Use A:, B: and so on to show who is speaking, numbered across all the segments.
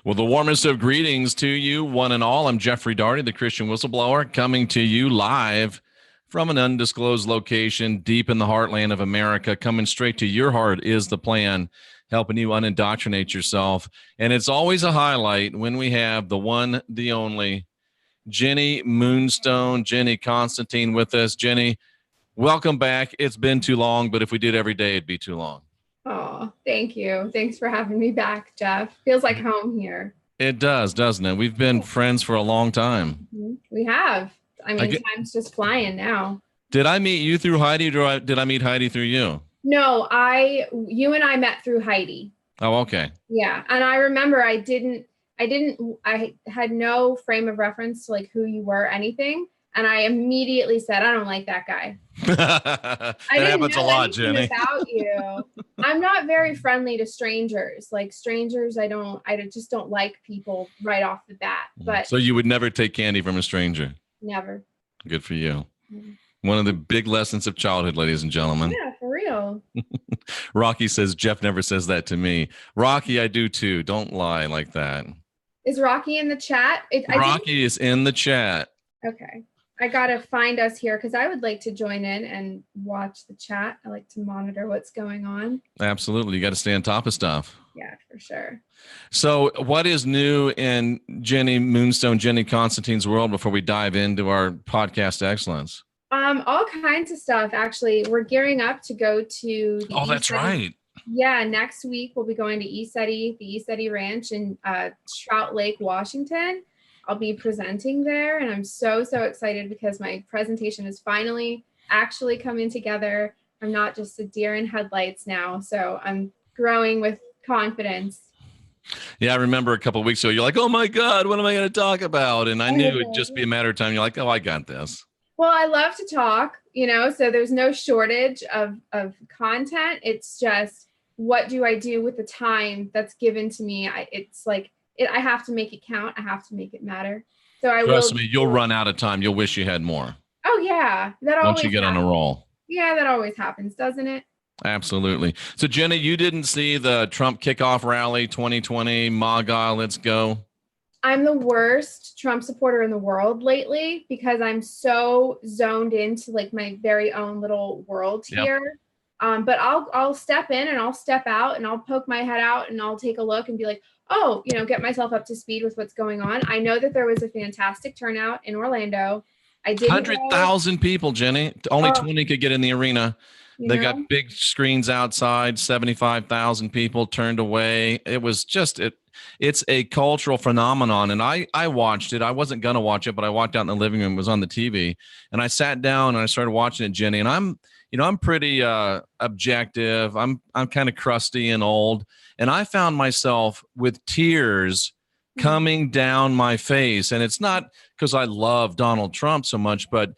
A: Well, the warmest of greetings to you, one and all. I'm Jeffrey Daugherty, the Christian Whistleblower, coming to you live from an undisclosed location deep in the heartland of America. Coming straight to your heart is the plan, helping you unindoctrinate yourself. And it's always a highlight when we have the one, the only, Jenny Moonstone, Jenny Constantine with us. Jenny, welcome back. It's been too long, but if we did every day, it'd be too long.
B: Oh, thank you. Thanks for having me back, Jeff. Feels like home here.
A: It does, doesn't it? We've been friends for a long time.
B: We have. I mean, time's just flying now.
A: Did I meet you through Heidi, or did I meet Heidi through you?
B: No, you and I met through Heidi.
A: Oh, okay.
B: Yeah. And I remember I had no frame of reference to like who you were, anything. And I immediately said, I don't like that guy.
A: That happens a lot, Jenny.
B: About you. I'm not very friendly to strangers. Like strangers, I just don't like people right off the bat. But
A: so you would never take candy from a stranger?
B: Never.
A: Good for you. One of the big lessons of childhood, ladies and gentlemen.
B: Yeah, for real.
A: Rocky says, Jeff never says that to me. Rocky, I do too. Don't lie like that.
B: Is Rocky in the chat?
A: Rocky is in the chat.
B: Okay. I got to find us here because I would like to join in and watch the chat. I like to monitor what's going on.
A: Absolutely. You got to stay on top of stuff.
B: Yeah, for sure.
A: So what is new in Jenny Moonstone, Jenny Constantine's world before we dive into our podcast excellence?
B: All kinds of stuff. Actually, we're gearing up to go to the
A: that's right.
B: Yeah, next week we'll be going to the ECETI Ranch in Trout Lake, Washington. I'll be presenting there, and I'm so excited because my presentation is finally actually coming together. I'm not just a deer in headlights now, so I'm growing with confidence.
A: Yeah, I remember a couple of weeks ago, you're like, oh my God, what am I going to talk about? And I knew it'd just be a matter of time. You're like, oh, I got this.
B: Well, I love to talk, so there's no shortage of content. It's just, what do I do with the time that's given to me? I have to make it count. I have to make it matter. So
A: Trust me, you'll run out of time. You'll wish you had more.
B: Oh yeah. That always
A: once you get on a roll.
B: Yeah, that always happens, doesn't it?
A: Absolutely. So Jenny, you didn't see the Trump kickoff rally 2020, MAGA, let's go.
B: I'm the worst Trump supporter in the world lately because I'm so zoned into like my very own little world here. But I'll step in and I'll step out and I'll poke my head out and I'll take a look and be like, oh, get myself up to speed with what's going on. I know that there was a fantastic turnout in Orlando. I did
A: 100,000 people, Jenny. Only 20 could get in the arena. They got big screens outside, 75,000 people turned away. It was just it's a cultural phenomenon. And I watched it. I wasn't going to watch it, but I walked out in the living room. It was on the TV. And I sat down and I started watching it, Jenny. And I'm pretty objective. I'm kind of crusty and old. And I found myself with tears coming down my face. And it's not because I love Donald Trump so much, but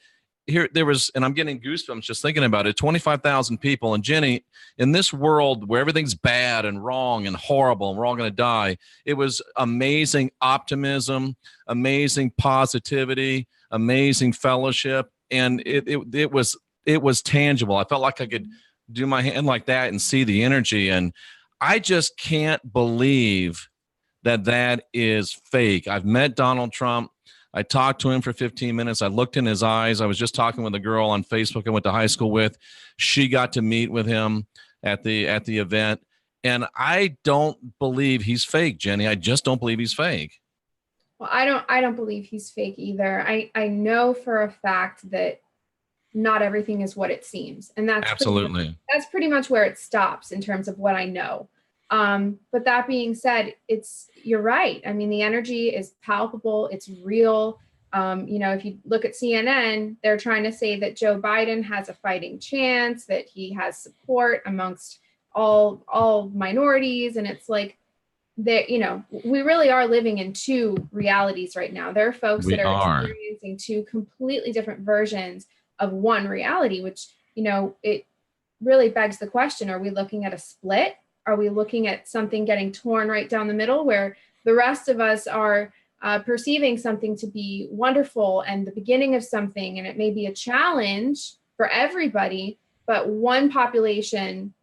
A: there was, and I'm getting goosebumps just thinking about it, 25,000 people. And Jenny, in this world where everything's bad and wrong and horrible and we're all going to die, it was amazing optimism, amazing positivity, amazing fellowship. And it was tangible. I felt like I could do my hand like that and see the energy. And I just can't believe that is fake. I've met Donald Trump. I talked to him for 15 minutes. I looked in his eyes. I was just talking with a girl on Facebook I went to high school with. She got to meet with him at the event. And I don't believe he's fake, Jenny. I just don't believe he's fake.
B: Well, I don't believe he's fake either. I know for a fact that not everything is what it seems. And that's
A: absolutely,
B: that's pretty much where it stops in terms of what I know. But that being said, you're right. I mean, the energy is palpable. It's real. If you look at CNN, they're trying to say that Joe Biden has a fighting chance, that he has support amongst all minorities. And it's like that, we really are living in two realities right now. There are folks that are experiencing two completely different versions of one reality, which, it really begs the question, are we looking at a split? Are we looking at something getting torn right down the middle where the rest of us are perceiving something to be wonderful and the beginning of something, and it may be a challenge for everybody, but one population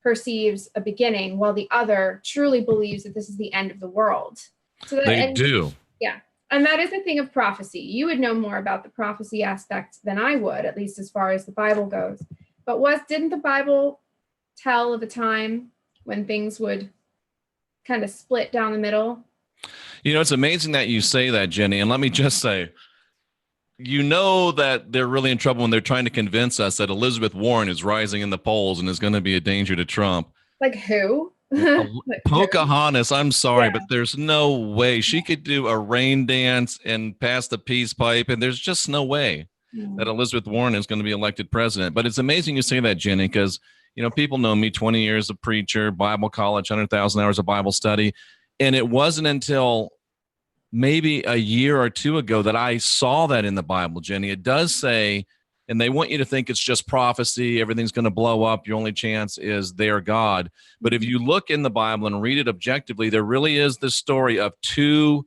B: perceives a beginning while the other truly believes that this is the end of the world? So that,
A: they do.
B: Yeah. And that is a thing of prophecy. You would know more about the prophecy aspect than I would, at least as far as the Bible goes. But didn't the Bible tell of a time when things would kind of split down the middle?
A: It's amazing that you say that, Jenny. And let me just say, that they're really in trouble when they're trying to convince us that Elizabeth Warren is rising in the polls and is going to be a danger to Trump.
B: Like who?
A: Pocahontas, I'm sorry, but there's no way she could do a rain dance and pass the peace pipe, and there's just no way that Elizabeth Warren is going to be elected president. But it's amazing you say that, Jenny, because people know me, 20 years of preacher, Bible college, 100,000 hours of Bible study, and it wasn't until maybe a year or two ago that I saw that in the Bible, Jenny. It does say, and they want you to think it's just prophecy, everything's going to blow up, your only chance is their God. But if you look in the Bible and read it objectively, there really is this story of two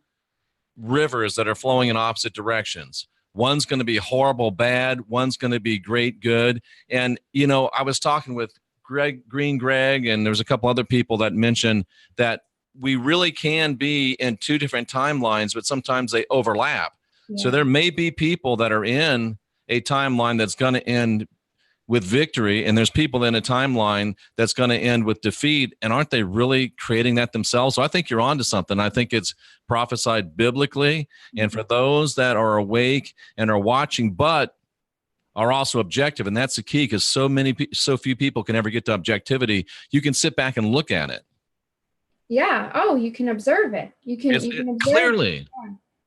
A: rivers that are flowing in opposite directions. One's going to be horrible, bad. One's going to be great, good. And, I was talking with Greg, and there's a couple other people that mentioned that we really can be in two different timelines, but sometimes they overlap. Yeah. So there may be people that are in a timeline that's going to end with victory, and there's people in a timeline that's going to end with defeat. And aren't they really creating that themselves? So I think you're onto something. I think it's prophesied biblically. And for those that are awake and are watching, but are also objective, and that's the key, because so few people can ever get to objectivity. You can sit back and look at it.
B: Yeah. Oh, you can observe it. You can observe
A: clearly.
B: It.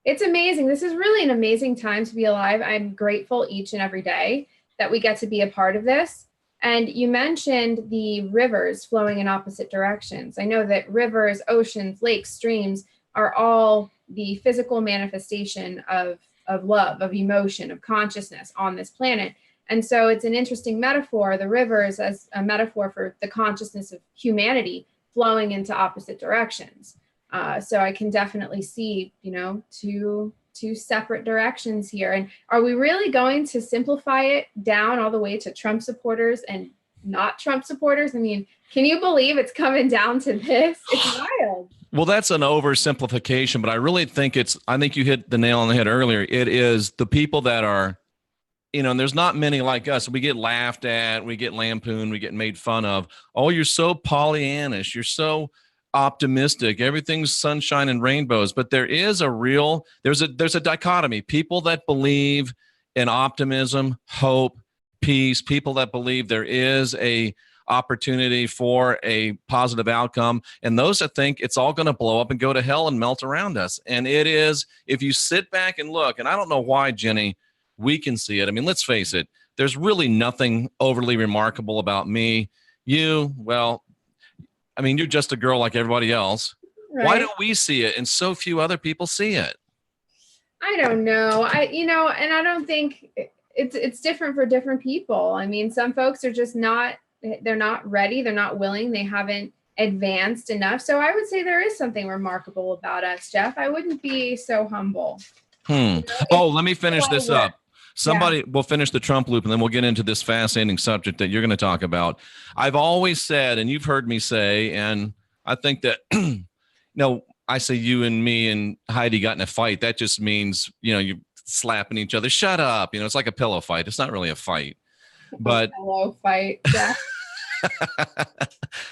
B: It's amazing. This is really an amazing time to be alive. I'm grateful each and every day that we get to be a part of this. And you mentioned the rivers flowing in opposite directions. I know that rivers, oceans, lakes, streams are all the physical manifestation of love, of emotion, of consciousness on this planet. And so it's an interesting metaphor, the rivers as a metaphor for the consciousness of humanity flowing into opposite directions. So I can definitely see, two separate directions here. And are we really going to simplify it down all the way to Trump supporters and not Trump supporters? I mean, can you believe it's coming down to this? It's wild.
A: Well, that's an oversimplification, but I really think I think you hit the nail on the head earlier. It is the people that are, and there's not many like us. We get laughed at, we get lampooned, we get made fun of. Oh, you're so Pollyannish. You're so optimistic. Everything's sunshine and rainbows. But there is there's a dichotomy. People that believe in optimism, hope, peace, people that believe there is a opportunity for a positive outcome, and those that think it's all going to blow up and go to hell and melt around us. And it is, if you sit back and look, and I don't know why, Jenny, we can see it. I mean, let's face it, there's really nothing overly remarkable about me. You're just a girl like everybody else. Right. Why don't we see it and so few other people see it?
B: I don't know. And I don't think it's different for different people. I mean, some folks are just they're not ready. They're not willing. They haven't advanced enough. So I would say there is something remarkable about us, Jeff. I wouldn't be so humble.
A: Let me finish this up. Somebody will finish the Trump loop, and then we'll get into this fascinating subject that you're going to talk about. I've always said, and you've heard me say, and I think that, I say you and me and Heidi got in a fight. That just means, you're slapping each other. Shut up. It's like a pillow fight. It's not really a fight. But
B: pillow fight. Yeah.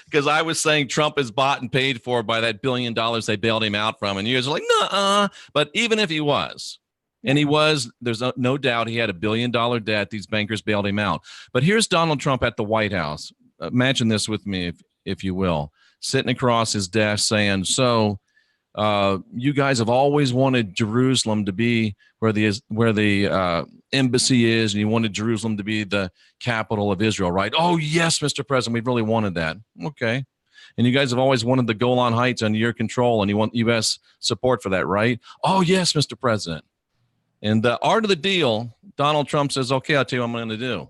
A: Because I was saying Trump is bought and paid for by that $1 billion they bailed him out from. And you guys are like, nuh-uh. But even if he was, and he was, there's no doubt he had $1 billion debt. These bankers bailed him out. But here's Donald Trump at the White House. Imagine this with me, if you will, sitting across his desk saying, so you guys have always wanted Jerusalem to be where the embassy is, and you wanted Jerusalem to be the capital of Israel, right? Oh, yes, Mr. President, we've really wanted that. Okay. And you guys have always wanted the Golan Heights under your control, and you want U.S. support for that, right? Oh, yes, Mr. President. And the art of the deal, Donald Trump says, okay, I'll tell you what I'm going to do.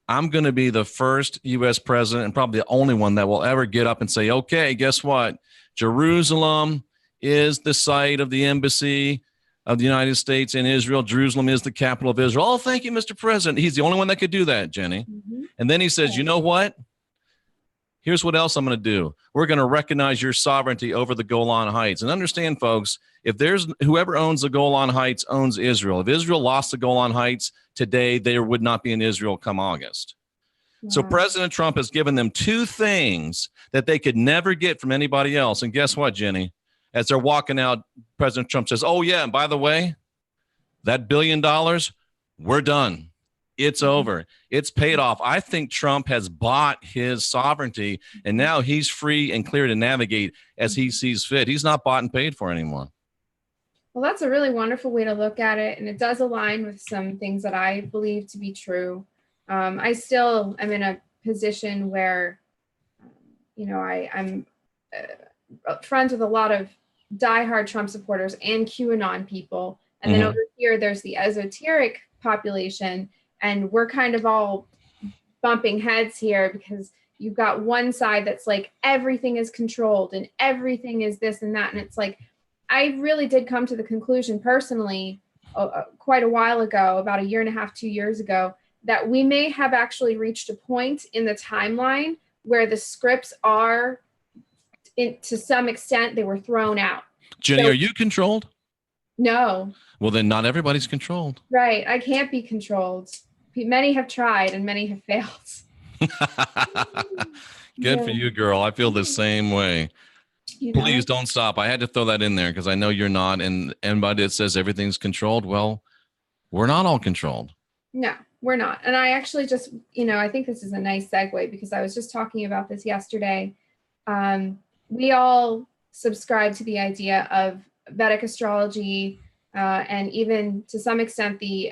A: I'm going to be the first U.S. president, and probably the only one that will ever get up and say, okay, guess what? Jerusalem is the site of the embassy of the United States in Israel. Jerusalem is the capital of Israel. Oh, thank you, Mr. President. He's the only one that could do that, Jenny. Mm-hmm. And then he says, you know what? here's what else I'm going to do. We're going to recognize your sovereignty over the Golan Heights. And understand, folks, if there's whoever owns the Golan Heights owns Israel. If Israel lost the Golan Heights today, there would not be in Israel come August. Wow. So President Trump has given them two things that they could never get from anybody else. And guess what, Jenny? As they're walking out, President Trump says, oh, yeah, and by the way, that $1 billion, we're done. It's over. It's paid off. I think Trump has bought his sovereignty, and now he's free and clear to navigate as he sees fit. He's not bought and paid for anymore.
B: Well, that's a really wonderful way to look at it, and it does align with some things that I believe to be true. I still am in a position where, I'm friends with a lot of diehard Trump supporters and QAnon people. And then over here, there's the esoteric population, and we're kind of all bumping heads here because you've got one side that's like everything is controlled and everything is this and that. And it's like, I really did come to the conclusion personally quite a while ago, about 1.5 years, 2 years ago, that we may have actually reached a point in the timeline where the scripts are, to some extent, they were thrown out.
A: Jenny, are you controlled?
B: No.
A: Well, then not everybody's controlled.
B: Right. I can't be controlled. Many have tried and many have failed.
A: Good for you, girl. I feel the same way. Please don't stop. I had to throw that in there because I know you're not. And anybody that says everything's controlled, well, we're not all controlled.
B: No, we're not. And I actually just, I think this is a nice segue because I was just talking about this yesterday. We all subscribe to the idea of Vedic astrology, and even to some extent the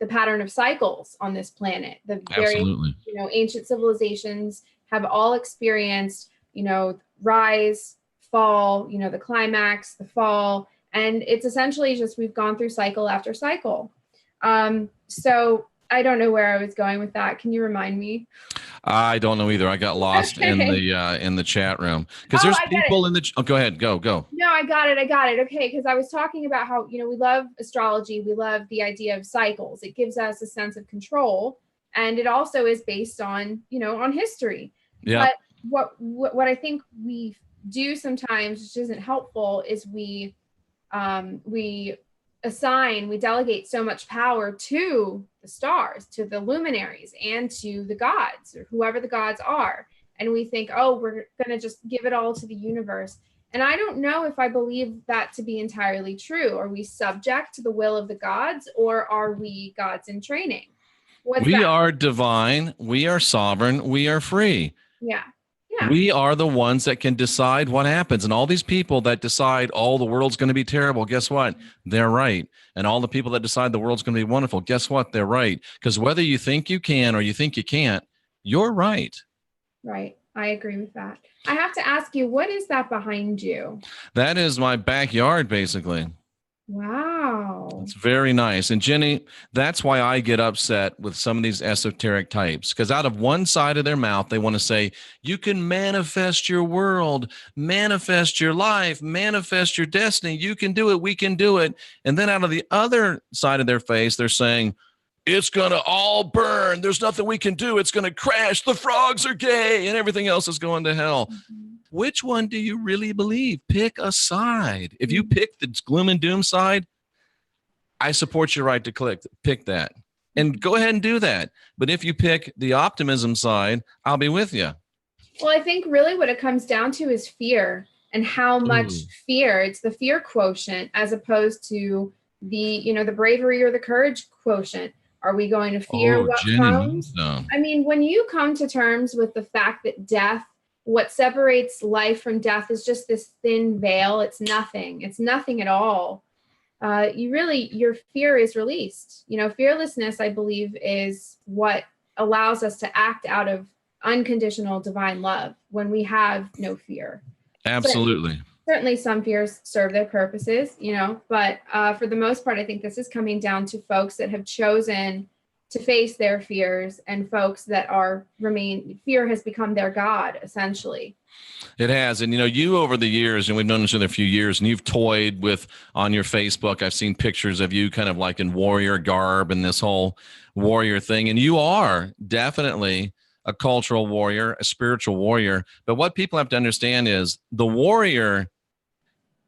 B: pattern of cycles on this planet. The various, ancient civilizations have all experienced, rise, fall, the climax, the fall, and it's essentially just we've gone through cycle after cycle. So I don't know where I was going with that. Can you remind me?
A: I don't know either. I got lost in the chat room because there's people in the. Oh, go ahead. Go.
B: No, I got it. Okay, because I was talking about how we love astrology. We love the idea of cycles. It gives us a sense of control, and it also is based on on history. Yeah. But what I think we do sometimes, which isn't helpful, is we delegate so much power to the stars, to the luminaries, and to the gods, or whoever the gods are. And we think, oh, we're going to just give it all to the universe. And I don't know if I believe that to be entirely true. Are we subject to the will of the gods, or are we gods in training?
A: We are divine. We are sovereign. We are free.
B: Yeah.
A: We are the ones that can decide what happens. And all these people that decide, oh, the world's going to be terrible, guess what? They're right. And all the people that decide the world's going to be wonderful, guess what? They're right. Because whether you think you can or you think you can't, you're right.
B: Right. I agree with that. I have to ask you, what is that behind you?
A: That is my backyard, basically.
B: Wow.
A: It's very nice. And Jenny, that's why I get upset with some of these esoteric types, because out of one side of their mouth, they want to say, you can manifest your world, manifest your life, manifest your destiny. You can do it. We can do it. And then out of the other side of their face, they're saying, it's going to all burn. There's nothing we can do. It's going to crash. The frogs are gay and everything else is going to hell. Mm-hmm. Which one do you really believe? Pick a side. If you pick the gloom and doom side, I support your right to pick that. And go ahead and do that. But if you pick the optimism side, I'll be with you.
B: Well, I think really what it comes down to is fear, and how much fear. It's the fear quotient as opposed to the, the bravery or the courage quotient. Are we going to fear what
A: Jenny
B: comes?
A: Moonstone.
B: I mean, when you come to terms with the fact that death, what separates life from death is just this thin veil. It's nothing. It's nothing at all. Your fear is released. Fearlessness, I believe, is what allows us to act out of unconditional divine love when we have no fear.
A: Absolutely.
B: Certainly some fears serve their purposes, but for the most part, I think this is coming down to folks that have chosen to face their fears, and folks that fear has become their God, essentially.
A: It has. And, you over the years, and we've known each other a few years, and you've toyed with on your Facebook. I've seen pictures of you kind of like in warrior garb and this whole warrior thing. And you are definitely a cultural warrior, a spiritual warrior. But what people have to understand is the warrior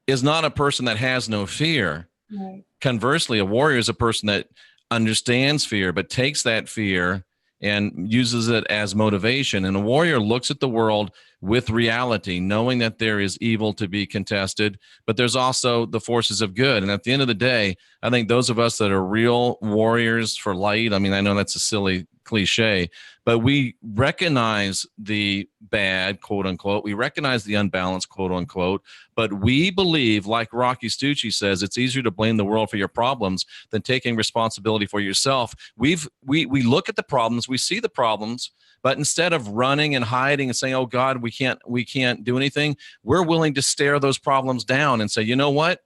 A: is not a person that has no fear.
B: Right.
A: Conversely, a warrior is a person that understands fear, but takes that fear and uses it as motivation. And a warrior looks at the world with reality, knowing that there is evil to be contested, but there's also the forces of good. And at the end of the day, I think those of us that are real warriors for light, I mean, I know that's a silly cliche, but we recognize the bad, quote unquote. We recognize the unbalanced, quote unquote. But we believe, like Rocky Stucci says, it's easier to blame the world for your problems than taking responsibility for yourself. We look at the problems, we see the problems, but instead of running and hiding and saying, "Oh God, we can't do anything," we're willing to stare those problems down and say, "You know what?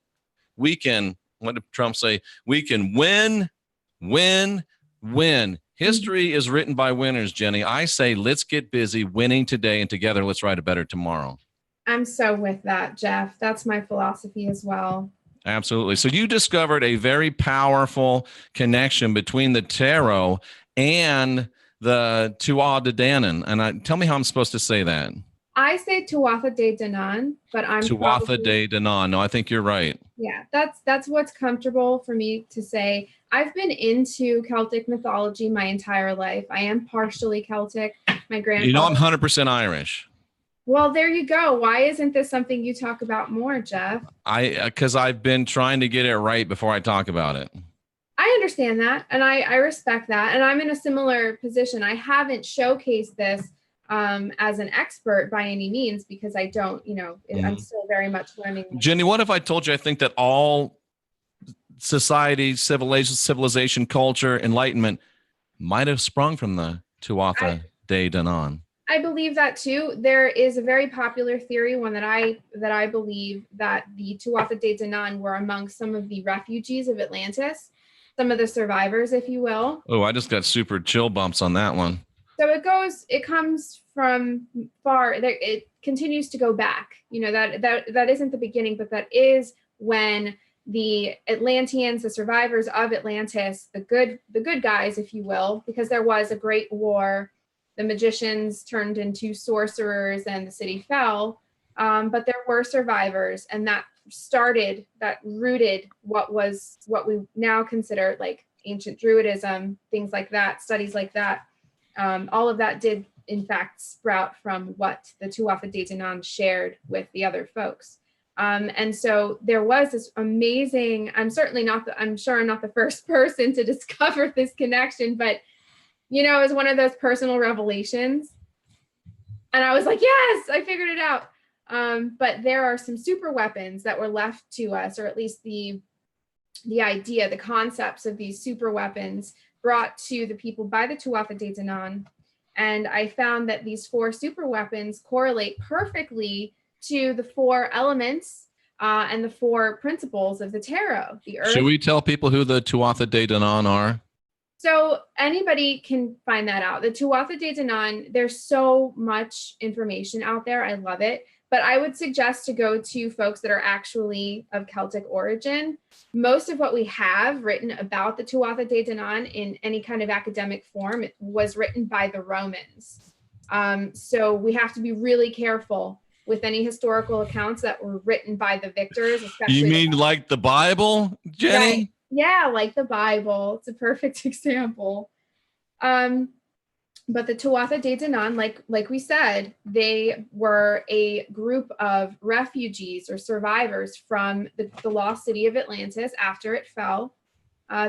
A: We can." What did Trump say? We can win, win, win. History is written by winners, Jenny. I say let's get busy winning today, and together let's write a better tomorrow.
B: I'm so with that, Jeff. That's my philosophy as well.
A: Absolutely. So you discovered a very powerful connection between the tarot and the Tuatha De Danann. And tell me how I'm supposed to say that.
B: I say Tuatha De Danann, but I'm
A: Tuatha De Danann. No, I think you're right.
B: Yeah, that's what's comfortable for me to say. I've been into Celtic mythology my entire life. I am partially Celtic. My grandfather.
A: You know, I'm 100% Irish.
B: Well, there you go. Why isn't this something you talk about more, Jeff?
A: Because I've been trying to get it right before I talk about it.
B: I understand that, and I respect that, and I'm in a similar position. I haven't showcased this as an expert by any means because I don't, I'm still very much learning.
A: Jenny, what if I told you I think that all society, civilization, culture, enlightenment might have sprung from the Tuatha De Danann?
B: I believe that too. There is a very popular theory, one that I believe that the Tuatha De Danann were among some of the refugees of Atlantis, some of the survivors, if you will.
A: Oh, I just got super chill bumps on that one.
B: So it comes from far. It continues to go back. That isn't the beginning, but that is when the Atlanteans, the survivors of Atlantis, the good guys, if you will, because there was a great war. The magicians turned into sorcerers and the city fell. But there were survivors, and that rooted what we now consider like ancient Druidism, things like that, studies like that. All of that did in fact sprout from what the Tuatha De Danann shared with the other folks. And so there was this amazing, I'm sure I'm not the first person to discover this connection, but it was one of those personal revelations. And I was like, yes, I figured it out. But there are some super weapons that were left to us, or at least the idea, the concepts of these super weapons brought to the people by the Tuatha De Danann. And I found that these 4 super weapons correlate perfectly to the 4 elements and the 4 principles of the tarot. The earth.
A: Should we tell people who the Tuatha De Danann are?
B: So anybody can find that out. The Tuatha De Danann, there's so much information out there. I love it. But I would suggest to go to folks that are actually of Celtic origin. Most of what we have written about the Tuatha De Danann in any kind of academic form was written by the Romans. So we have to be really careful with any historical accounts that were written by the victors. Especially
A: you mean like the Bible, Jenny?
B: Right. Yeah, like the Bible. It's a perfect example. But the Tuatha De Danann, like we said, they were a group of refugees or survivors from the lost city of Atlantis after it fell.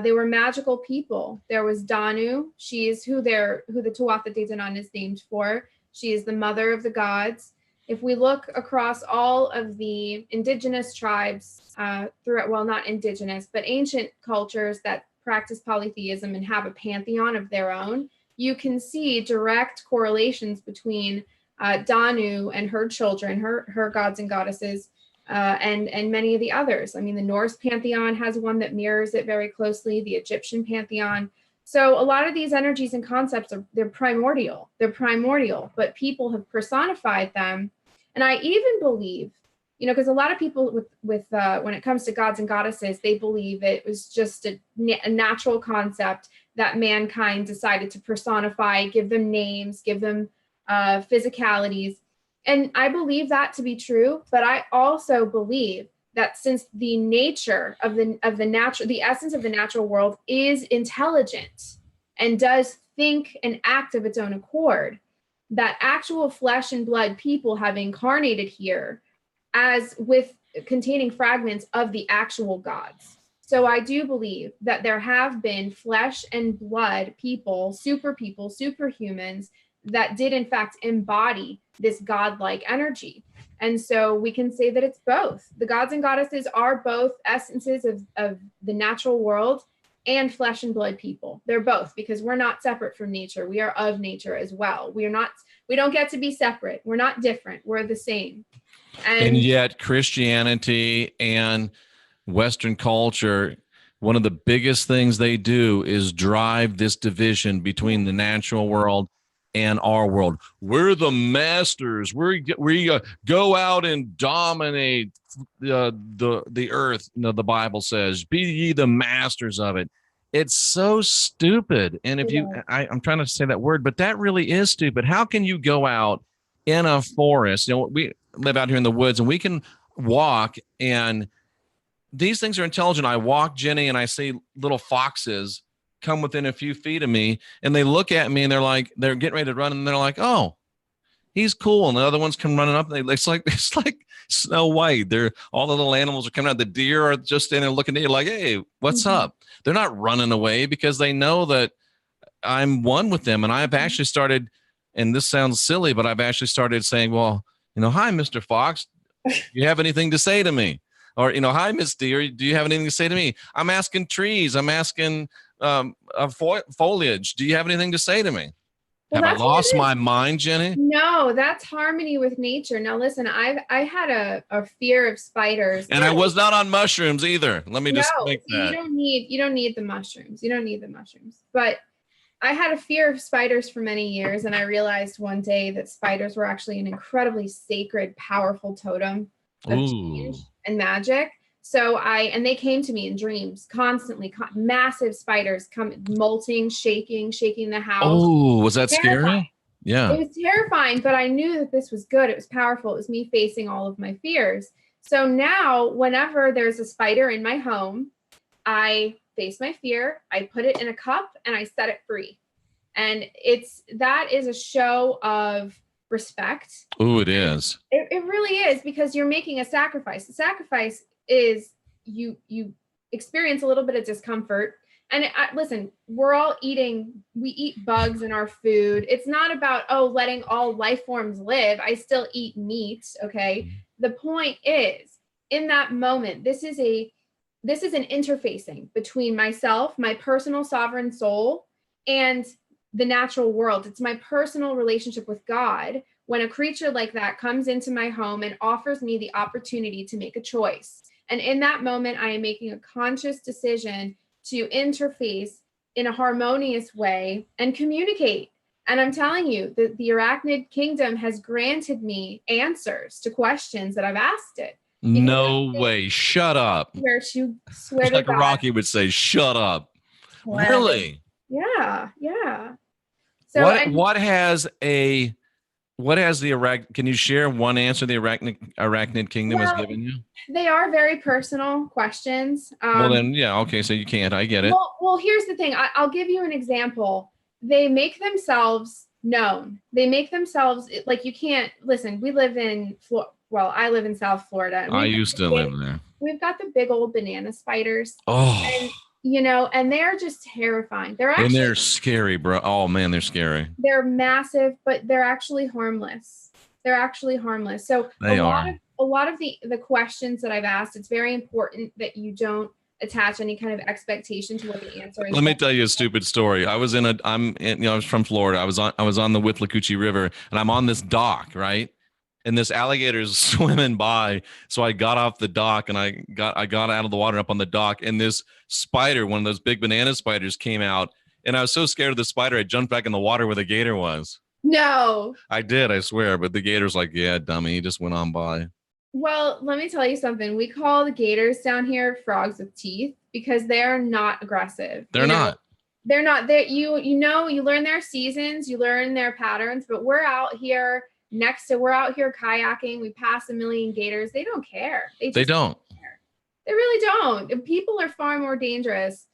B: They were magical people. There was Danu. She is who the Tuatha De Danann is named for. She is the mother of the gods. If we look across all of the indigenous tribes not indigenous, but ancient cultures that practice polytheism and have a pantheon of their own, you can see direct correlations between Danu and her children, her gods and goddesses, and many of the others. I mean, the Norse pantheon has one that mirrors it very closely, the Egyptian pantheon. So a lot of these energies and concepts they're primordial, but people have personified them. And I even believe you know, because a lot of people with when it comes to gods and goddesses, they believe it was just a natural concept that mankind decided to personify, give them names, give them physicalities. And I believe that to be true, but I also believe that since the nature of the essence of the natural world is intelligent and does think and act of its own accord, that actual flesh and blood people have incarnated here as with containing fragments of the actual gods. So I do believe that there have been flesh and blood people, superhumans that did in fact embody this godlike energy. And so we can say that it's both. The gods and goddesses are both essences of the natural world and flesh and blood people. They're both, because we're not separate from nature. We are of nature as well. We don't get to be separate. We're not different. We're the same.
A: And yet Christianity and Western culture, one of the biggest things they do is drive this division between the natural world and our world. We're the masters. We go out and dominate the earth. You know, the Bible says, "Be ye the masters of it." It's so stupid. And if I'm trying to say that word, but that really is stupid. How can you go out in a forest? You know, we live out here in the woods, and we can walk, and these things are intelligent. I walk, Jenny, and I see little foxes come within a few feet of me, and they look at me, and they're getting ready to run, and they're like, "Oh, he's cool." And the other ones come running up, and it's like Snow White. All the little animals are coming out. The deer are just standing there looking at you like, "Hey, what's up?" They're not running away because they know that I'm one with them. And I've actually started, and this sounds silly, but I've actually started saying, "Well, you know, hi, Mr. Fox. Do you have anything to say to me?" Or, you know, "Hi, Miss Deer. Do you have anything to say to me?" I'm asking trees. I'm asking foliage. "Do you have anything to say to me?" Well, have I lost my mind, Jenny?
B: No, that's harmony with nature. Now, listen, I had a fear of spiders,
A: and I was not on mushrooms either. Let me just make that.
B: You don't need the mushrooms. You don't need the mushrooms. But I had a fear of spiders for many years, and I realized one day that spiders were actually an incredibly sacred, powerful totem of change and magic. So and they came to me in dreams constantly, massive spiders come molting, shaking the house.
A: Oh, was that scary? Yeah.
B: It was terrifying, but I knew that this was good. It was powerful. It was me facing all of my fears. So now whenever there's a spider in my home, I face my fear, I put it in a cup, and I set it free. And that is a show of respect.
A: Oh, it is.
B: It really is, because you're making a sacrifice. The sacrifice is you experience a little bit of discomfort. And listen, we eat bugs in our food. It's not about, letting all life forms live. I still eat meat. Okay. The point is, in that moment, this is an interfacing between myself, my personal sovereign soul, and the natural world. It's my personal relationship with God when a creature like that comes into my home and offers me the opportunity to make a choice. And in that moment, I am making a conscious decision to interface in a harmonious way and communicate. And I'm telling you that the arachnid kingdom has granted me answers to questions that I've asked it.
A: No way. Shut up.
B: Where she swear
A: like Rocky would say, "Shut up." Wow. Really?
B: Yeah. So
A: can you share one answer the arachnid kingdom has given you?
B: They are very personal questions.
A: Well, then, yeah, okay, so you can't. I get it.
B: Well, here's the thing. I'll give you an example. They make themselves known. They make themselves like, you can't listen. We live in I live in South Florida.
A: I used to live there.
B: We've got the big old banana spiders.
A: Oh.
B: And, and they're just terrifying.
A: They're scary, bro. Oh man, they're scary.
B: They're massive, but they're actually harmless. So a lot of the questions that I've asked, it's very important that you don't attach any kind of expectation to what the answer is.
A: Let me tell you a stupid story. I was from Florida. I was on the Withlacoochee River, and I'm on this dock, right? And this alligator's swimming by. So I got off the dock, and I got out of the water up on the dock, and this spider, one of those big banana spiders, came out. And I was so scared of the spider, I jumped back in the water where the gator was.
B: No.
A: I did, I swear. But the gator's like, "Yeah, dummy." He just went on by.
B: Well, let me tell you something. We call the gators down here frogs with teeth because they are not aggressive.
A: They're not.
B: They're not. You learn their seasons, you learn their patterns, but we're out here kayaking. We pass a million gators. They don't care.
A: They don't.
B: Care. They really don't. People are far more dangerous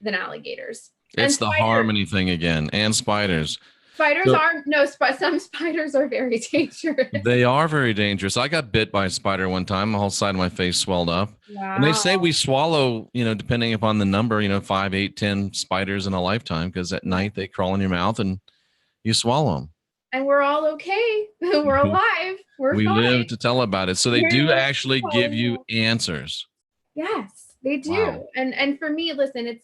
B: than alligators.
A: It's the harmony thing again, and spiders.
B: Some spiders are very dangerous.
A: They are very dangerous. I got bit by a spider one time. The whole side of my face swelled up.
B: Wow.
A: And they say we swallow, depending upon the number, 5, 8, 10 spiders in a lifetime, because at night they crawl in your mouth and you swallow them.
B: And we're all okay. We're alive. We
A: live to tell about it. So they do actually give you answers.
B: Yes, they do. Wow. And for me, listen, it's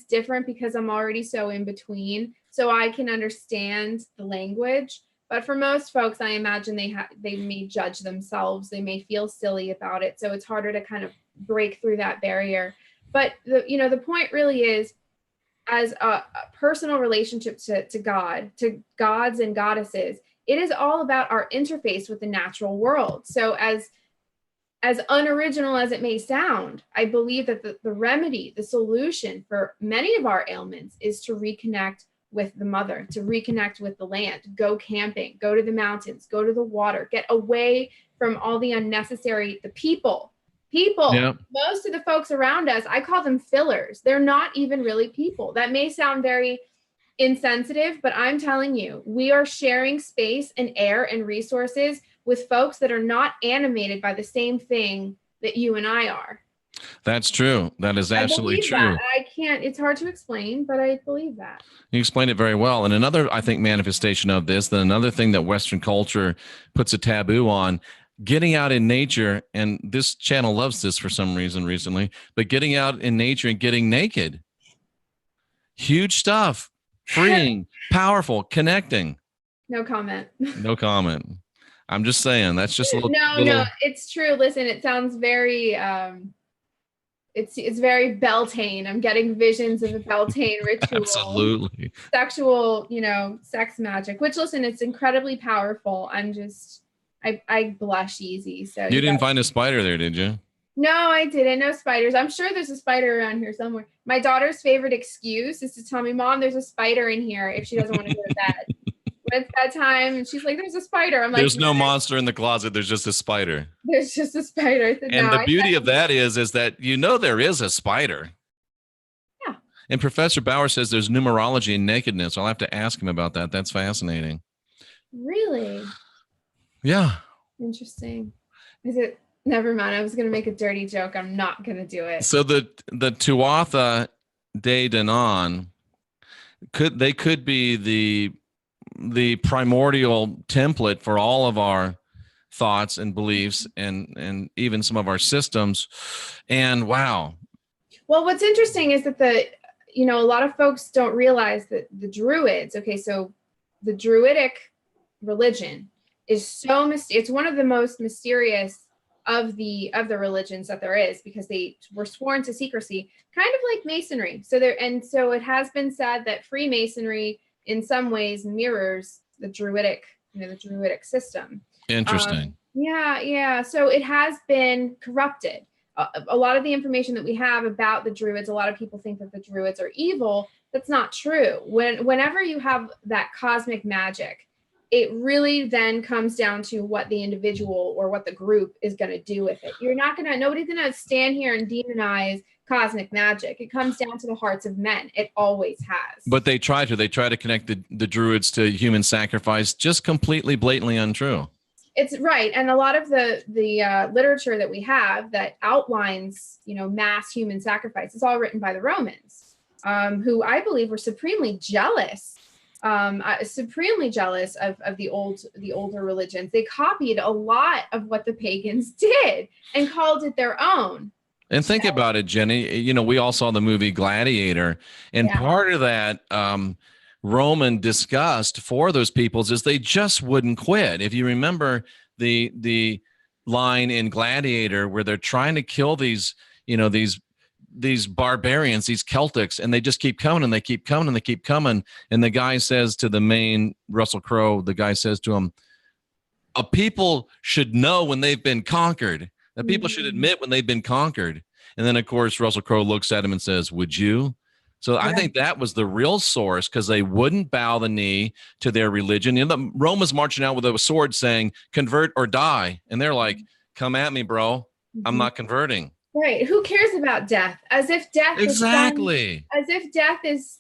B: different because I'm already so in between. So I can understand the language, but for most folks, I imagine they may judge themselves. They may feel silly about it. So it's harder to kind of break through that barrier. But the point really is, as a personal relationship to God, to gods and goddesses, it is all about our interface with the natural world. So as unoriginal as it may sound, I believe that the remedy, the solution for many of our ailments is to reconnect with the mother, to reconnect with the land, go camping, go to the mountains, go to the water, get away from all the unnecessary, the people. Yep. Most of the folks around us, I call them fillers. They're not even really people. That may sound very insensitive, but I'm telling you, we are sharing space and air and resources with folks that are not animated by the same thing that you and I are.
A: That's true. That is absolutely true.
B: It's hard to explain, but I believe that.
A: You explained it very well. And another, I think, manifestation of this, then another thing that Western culture puts a taboo on, getting out in nature, and this channel loves this for some reason recently, but getting out in nature and getting naked. Huge stuff. Freeing, powerful, connecting.
B: No comment.
A: No comment. I'm just saying, that's just a little.
B: No, it's true. Listen, it sounds very, it's very Beltane. I'm getting visions of a Beltane ritual.
A: Absolutely.
B: Sexual, sex magic, which, listen, it's incredibly powerful. I blush easy. So
A: you didn't find a spider there, did you?
B: No, I didn't. No spiders. I'm sure there's a spider around here somewhere. My daughter's favorite excuse is to tell me, Mom, there's a spider in here if she doesn't want to go to bed. When it's that time, and she's like, there's a spider. I'm like,
A: there's no monster in the closet. There's just a spider.
B: There's just a spider.
A: And the beauty of that is that there is a spider.
B: Yeah.
A: And Professor Bauer says there's numerology in nakedness. I'll have to ask him about that. That's fascinating.
B: Really?
A: Yeah.
B: Interesting. Is it? Never mind. I was going to make a dirty joke. I'm not going to do it.
A: So the Tuatha de Danann could be the primordial template for all of our thoughts and beliefs and even some of our systems. And wow.
B: Well, what's interesting is that a lot of folks don't realize that the Druids, so the Druidic religion is it's one of the most mysterious of the religions that there is, because they were sworn to secrecy, kind of like Masonry. So it has been said that Freemasonry in some ways mirrors the Druidic system.
A: Interesting.
B: Yeah. So it has been corrupted. A lot of the information that we have about the Druids, a lot of people think that the Druids are evil. That's not true. Whenever you have that cosmic magic, it really then comes down to what the individual or what the group is going to do with it. Nobody's going to stand here and demonize cosmic magic. It comes down to the hearts of men. It always has.
A: But they try to connect the Druids to human sacrifice, just completely blatantly untrue.
B: It's right. And a lot of the literature that we have that outlines, mass human sacrifice is all written by the Romans, who I believe were supremely jealous of the older religions. They copied a lot of what the pagans did and called it their own.
A: And think about it, Jenny. We all saw the movie Gladiator, and part of that Roman disgust for those peoples is they just wouldn't quit. If you remember the line in Gladiator where they're trying to kill these barbarians, these Celtics, and they just keep coming and they keep coming and they keep coming. And the guy says to the main Russell Crowe, the guy says to him, people should know when they've been conquered. That people should admit when they've been conquered. And then, of course, Russell Crowe looks at him and says, would you? So I think that was the real source, because they wouldn't bow the knee to their religion. You know, the Romans marching out with a sword saying, convert or die. And they're like, come at me, bro. I'm not converting.
B: Right. Who cares about death? As if death is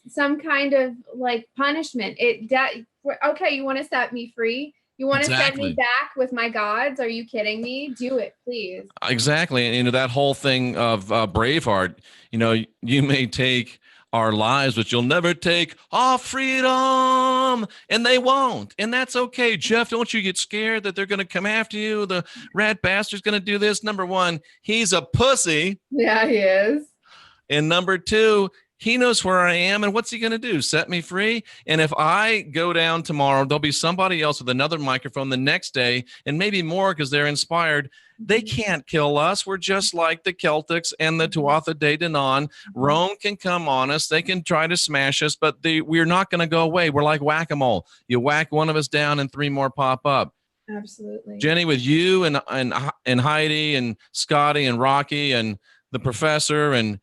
B: some kind of like punishment. Okay, you want to set me free? You want to send me back with my gods? Are you kidding me? Do it, please.
A: Exactly. And you know, that whole thing of Braveheart, you know, you may take our lives, but you'll never take our freedom. And they won't. And that's okay. Jeff, don't you get scared that they're going to come after you? The rat bastard's going to do this. Number one, he's a pussy.
B: Yeah, he is.
A: And number two, he knows where I am, and what's he going to do? Set me free? And if I go down tomorrow, there'll be somebody else with another microphone the next day, and maybe more because they're inspired. They can't kill us. We're just like the Celtics and the Tuatha de Danann. Rome can come on us. They can try to smash us, but we're not going to go away. We're like whack-a-mole. You whack one of us down, and three more pop up.
B: Absolutely.
A: Jenny, with you and Heidi and Scotty and Rocky and the professor and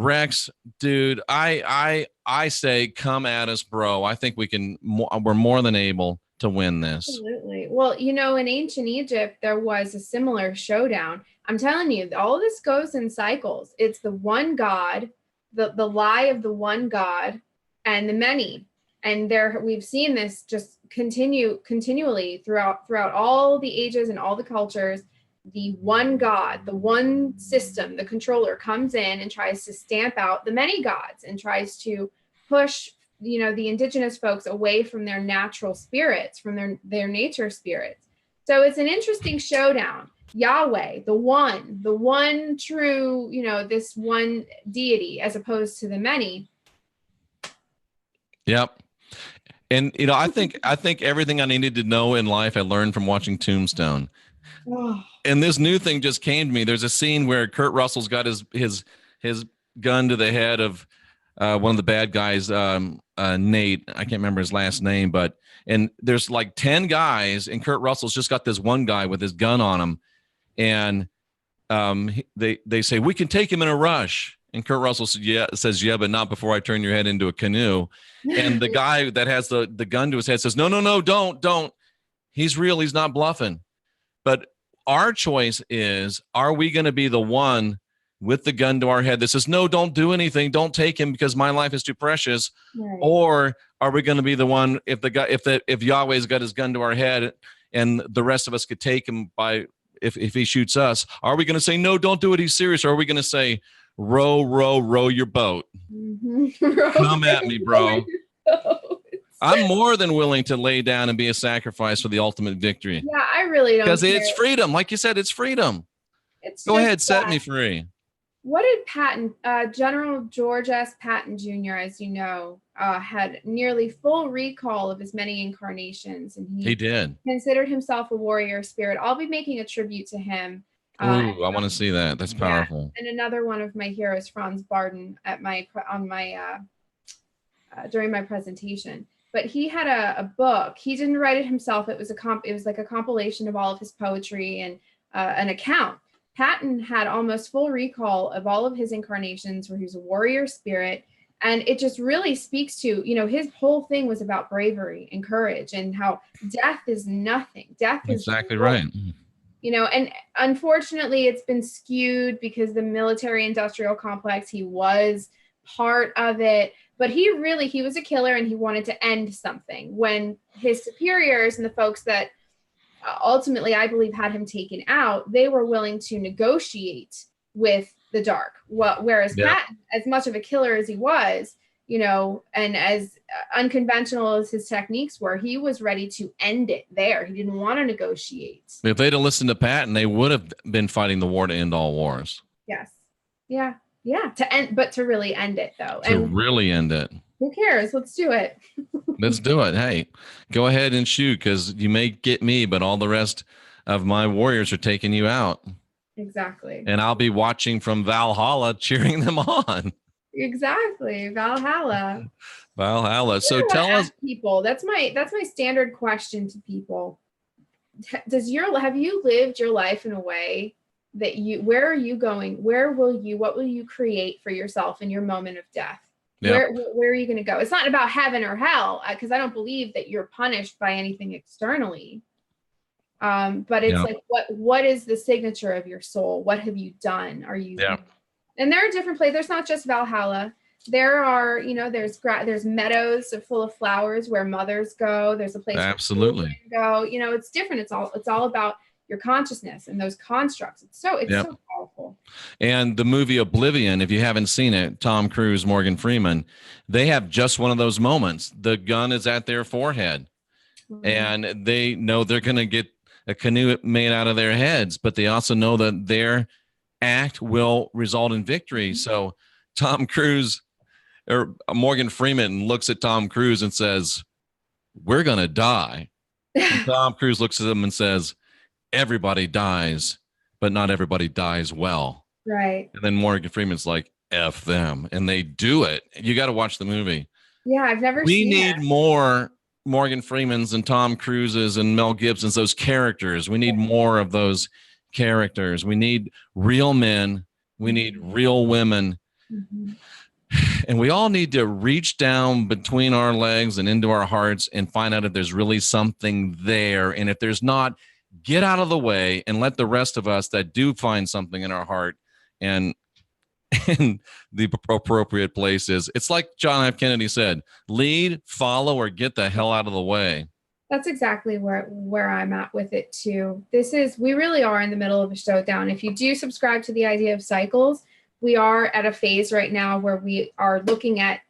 A: Rex, dude, I say come at us, bro. I think we're more than able to win this.
B: Absolutely. Well, you know, in ancient Egypt, there was a similar showdown. I'm telling you, all of this goes in cycles. It's the one God, the lie of the one God, and the many. And we've seen this just continually throughout all the ages and all the cultures. The one God, the one system, the controller comes in and tries to stamp out the many gods and tries to push, you know, the indigenous folks away from their natural spirits, from their nature spirits. So it's an interesting showdown. Yahweh, the one true, you know, this one deity, as opposed to the many.
A: Yep. And, you know, I think everything I needed to know in life I learned from watching Tombstone. Oh. And this new thing just came to me. There's a scene where Kurt Russell's got his gun to the head of one of the bad guys, Nate. I can't remember his last name, and there's like 10 guys, and Kurt Russell's just got this one guy with his gun on him, and they say, we can take him in a rush. And Kurt Russell says, yeah, but not before I turn your head into a canoe. And the guy that has the gun to his head says, no, don't. He's real. He's not bluffing. But our choice is, are we going to be the one with the gun to our head that says, no, don't do anything. Don't take him because my life is too precious. Right. Or are we going to be the one, if Yahweh's got his gun to our head and the rest of us could take him if he shoots us, are we going to say, no, don't do it, he's serious? Or are we going to say, row your boat? Mm-hmm. Come at me, bro. I'm more than willing to lay down and be a sacrifice for the ultimate victory.
B: Yeah, I really don't.
A: Because it's freedom. Like you said, it's freedom. Go ahead, set me free.
B: What did Patton, General George S. Patton Jr., as you know, had nearly full recall of his many incarnations. And he did. Considered himself a warrior spirit. I'll be making a tribute to him.
A: I want to see that. That's powerful.
B: And another one of my heroes, Franz Barden, during my presentation. But he had a book. He didn't write it himself. It was like a compilation of all of his poetry and an account. Patton had almost full recall of all of his incarnations where he was a warrior spirit. And it just really speaks to, you know, his whole thing was about bravery and courage and how death is nothing. Death is
A: exactly right.
B: You know, and unfortunately it's been skewed because the military industrial complex, he was part of it. But he was a killer and he wanted to end something when his superiors and the folks that ultimately, I believe, had him taken out, they were willing to negotiate with the dark. Whereas Patton, as much of a killer as he was, you know, and as unconventional as his techniques were, he was ready to end it there. He didn't want to negotiate.
A: If they'd have listened to Patton, they would have been fighting the war to end all wars.
B: Yes. Yeah. Yeah, to really end it, though.
A: Really end it.
B: Who cares? Let's do it.
A: Let's do it. Hey, go ahead and shoot, because you may get me, but all the rest of my warriors are taking you out.
B: Exactly.
A: And I'll be watching from Valhalla, cheering them on.
B: Exactly, Valhalla.
A: So tell us,
B: people. That's my standard question to people. have you lived your life in a way that where are you going? What will you create for yourself in your moment of death? Yep. Where are you going to go? It's not about heaven or hell, because I don't believe that you're punished by anything externally. But it's like, what is the signature of your soul? What have you done? Are you, and there are different places. There's not just Valhalla. There are, there's meadows full of flowers where mothers go. There's a place where children go. It's different. It's all about your consciousness and those constructs. It's so powerful.
A: And the movie Oblivion, if you haven't seen it, Tom Cruise, Morgan Freeman, they have just one of those moments. The gun is at their forehead, and they know they're going to get a canoe made out of their heads, but they also know that their act will result in victory. So Tom Cruise or Morgan Freeman looks at Tom Cruise and says, "We're going to die." And Tom Cruise looks at him and says, "Everybody dies, but not everybody dies well."
B: Right.
A: And then Morgan Freeman's like, "F them." And they do it. You got to watch the movie.
B: Yeah, I've never
A: seen it. We
B: need
A: more Morgan Freeman's and Tom Cruise's and Mel Gibson's, those characters. We need more of those characters. We need real men. We need real women. Mm-hmm. And we all need to reach down between our legs and into our hearts and find out if there's really something there. And if there's not, get out of the way and let the rest of us that do find something in our heart and the appropriate places. It's like John F. Kennedy said, lead, follow, or get the hell out of the way.
B: That's exactly where I'm at with it too. We really are in the middle of a showdown. If you do subscribe to the idea of cycles, we are at a phase right now where we are looking at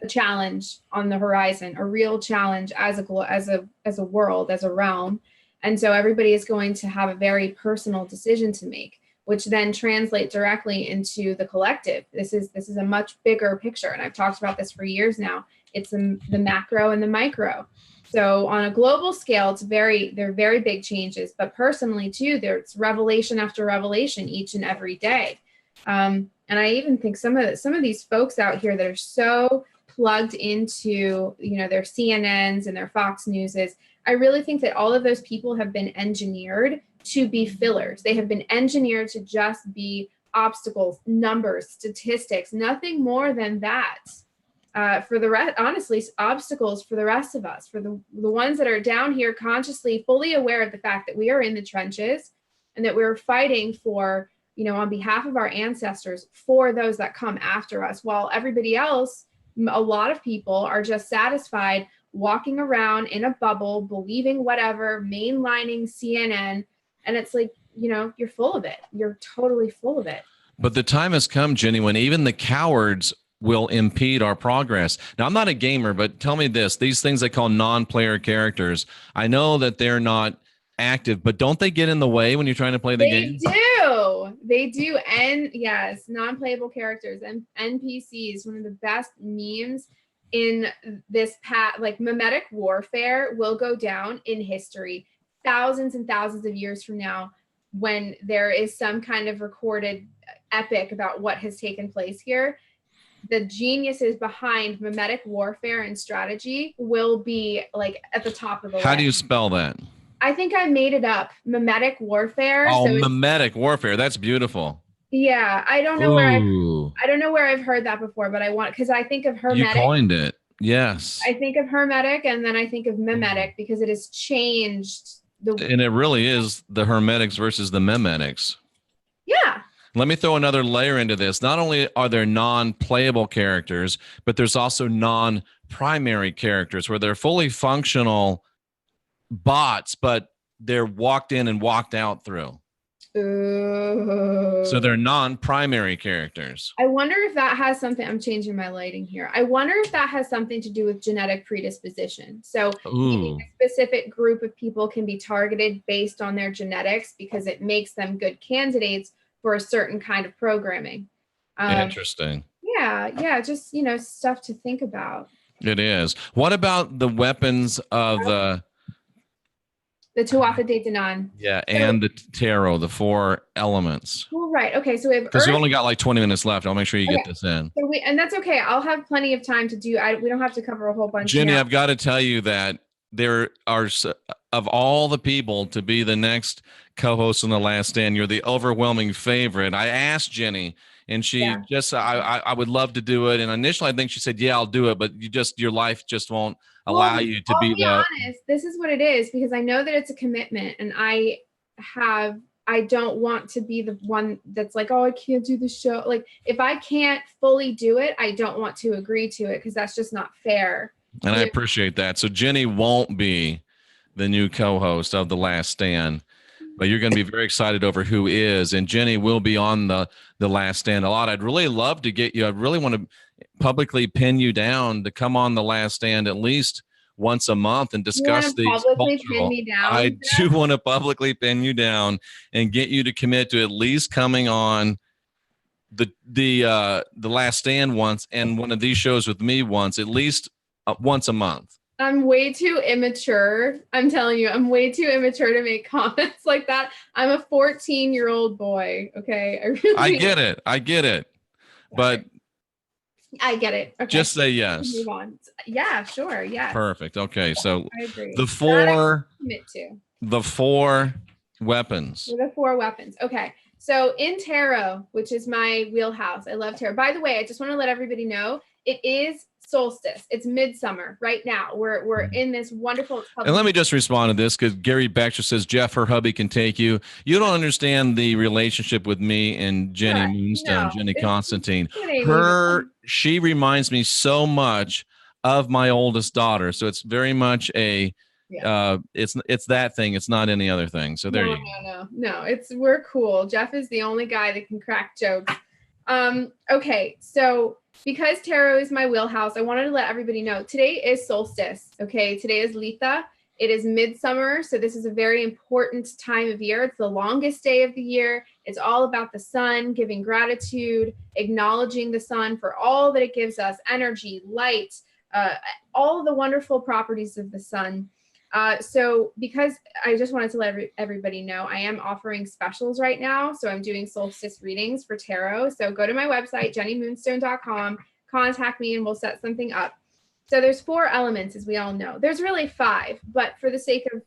B: a challenge on the horizon, a real challenge as a world, as a realm. And so everybody is going to have a very personal decision to make, which then translates directly into the collective. This is a much bigger picture. And I've talked about this for years now. It's the macro and the micro. So on a global scale, they're very big changes, but personally too, there's revelation after revelation each and every day. And I even think some of these folks out here that are so plugged into, their CNNs and their Fox Newses, I really think that all of those people have been engineered to be fillers. They have been engineered to just be obstacles, numbers, statistics, nothing more than that. For the rest, honestly, obstacles for the rest of us, for the ones that are down here consciously, fully aware of the fact that we are in the trenches and that we're fighting for, on behalf of our ancestors, for those that come after us, while everybody else, a lot of people are just satisfied walking around in a bubble, believing whatever, mainlining CNN. And it's like, you're full of it. You're totally full of it.
A: But the time has come, Jenny, when even the cowards will impede our progress. Now, I'm not a gamer, but tell me this, these things they call non-player characters, I know that they're not active, but don't they get in the way when you're trying to play the game?
B: They do. And yes, non-playable characters and NPCs, one of the best memes in this like mimetic warfare will go down in history thousands and thousands of years from now, when there is some kind of recorded epic about what has taken place here. The geniuses behind mimetic warfare and strategy will be like at the top of the list.
A: How do you spell that?
B: I think I made it up. Mimetic warfare.
A: Oh, so mimetic warfare. That's beautiful.
B: Yeah, I don't know where I've heard that before, but because I think of hermetic.
A: You coined it. Yes.
B: I think of hermetic and then I think of mimetic because it has changed.
A: And it really is the hermetics versus the mimetics.
B: Yeah.
A: Let me throw another layer into this. Not only are there non-playable characters, but there's also non-primary characters where they're fully functional bots, but they're walked in and walked out through.
B: Ooh.
A: So they're non-primary characters.
B: I wonder if that has something, I'm changing my lighting here. I wonder if that has something to do with genetic predisposition. So a specific group of people can be targeted based on their genetics because it makes them good candidates for a certain kind of programming.
A: Interesting.
B: Yeah. Just, stuff to think about.
A: It is. What about the weapons of the
B: Tuatha De Danann.
A: Yeah, and the tarot, the 4 elements.
B: Well, right. Okay, so we have
A: because we only got like 20 minutes left. I'll make sure you get this in.
B: So and that's okay. I'll have plenty of time to do. We don't have to cover a whole bunch.
A: Jenny, I've got to tell you that there are of all the people to be the next co-host on The Last Stand, you're the overwhelming favorite. I asked Jenny, and she just, I would love to do it. And initially, I think she said, yeah, I'll do it. But your life just won't allow you to be the.
B: I'll be honest. This is what it is, because I know that it's a commitment, and I don't want to be the one that's like, oh, I can't do the show. Like, if I can't fully do it, I don't want to agree to it, because that's just not fair.
A: And I appreciate that. So Jenny won't be the new co-host of The Last Stand, but you're going to be very excited over who is. And Jenny will be on the Last Stand a lot. I'd really love to get you. I really want to publicly pin you down to come on The Last Stand at least once a month and discuss these cultural. I do want to publicly pin you down and get you to commit to at least coming on the Last Stand once, and one of these shows with me once, at least once a month.
B: I'm way too immature. I'm telling you, I'm way too immature to make comments like that. I'm a 14-year-old boy. Okay.
A: I get it. But
B: I get it. Okay.
A: Just say yes.
B: Move on. Yeah, sure. Yeah.
A: Perfect. Okay. So
B: I agree.
A: The four weapons.
B: The four weapons. Okay. So in tarot, which is my wheelhouse, I love tarot. By the way, I just want to let everybody know it is solstice. It's midsummer right now. We're in this wonderful.
A: And let me just respond to this, because Gary Baxter says, Jeff, her hubby can take you. You don't understand the relationship with me and Jenny Moonstone, Jenny Constantine. She reminds me so much of my oldest daughter. So it's very much it's that thing. It's not any other thing. So there you go.
B: No, we're cool. Jeff is the only guy that can crack jokes. Okay. So because tarot is my wheelhouse, I wanted to let everybody know today is solstice. Okay. Today is Litha. It is midsummer. So this is a very important time of year. It's the longest day of the year. It's all about the sun, giving gratitude, acknowledging the sun for all that it gives us, energy, light, all of the wonderful properties of the sun. So because I just wanted to let everybody know, I am offering specials right now. So I'm doing solstice readings for tarot. So go to my website, jennymoonstone.com, contact me, and we'll set something up. So there's 4 elements, as we all know. There's really 5, but for the sake of,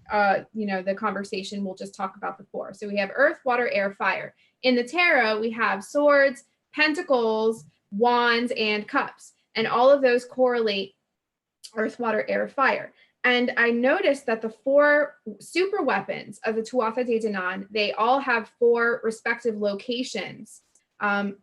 B: the conversation, we'll just talk about the 4. So we have earth, water, air, fire. In the tarot, we have swords, pentacles, wands, and cups. And all of those correlate earth, water, air, fire. And I noticed that the 4 super weapons of the Tuatha De Danann, they all have 4 respective locations.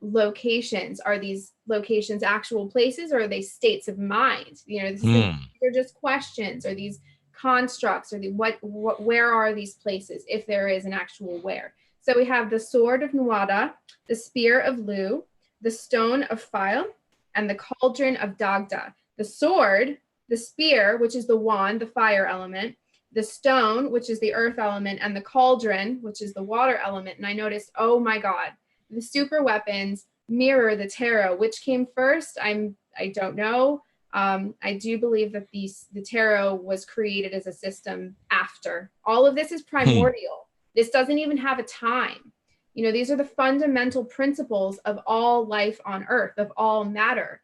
B: Locations, are these locations actual places, or are they states of mind? They're just questions, or these constructs, or where are these places, if there is an actual where. So we have the sword of Nuada, the spear of Lu, the stone of File, and the cauldron of Dagda. The sword, the spear, which is the wand, the fire element, the stone, which is the earth element, and the cauldron, which is the water element. And I noticed, oh my God, the super weapons mirror the tarot. Which came first? I don't know. I do believe that the tarot was created as a system after. All of this is primordial. This doesn't even have a time. These are the fundamental principles of all life on earth, of all matter.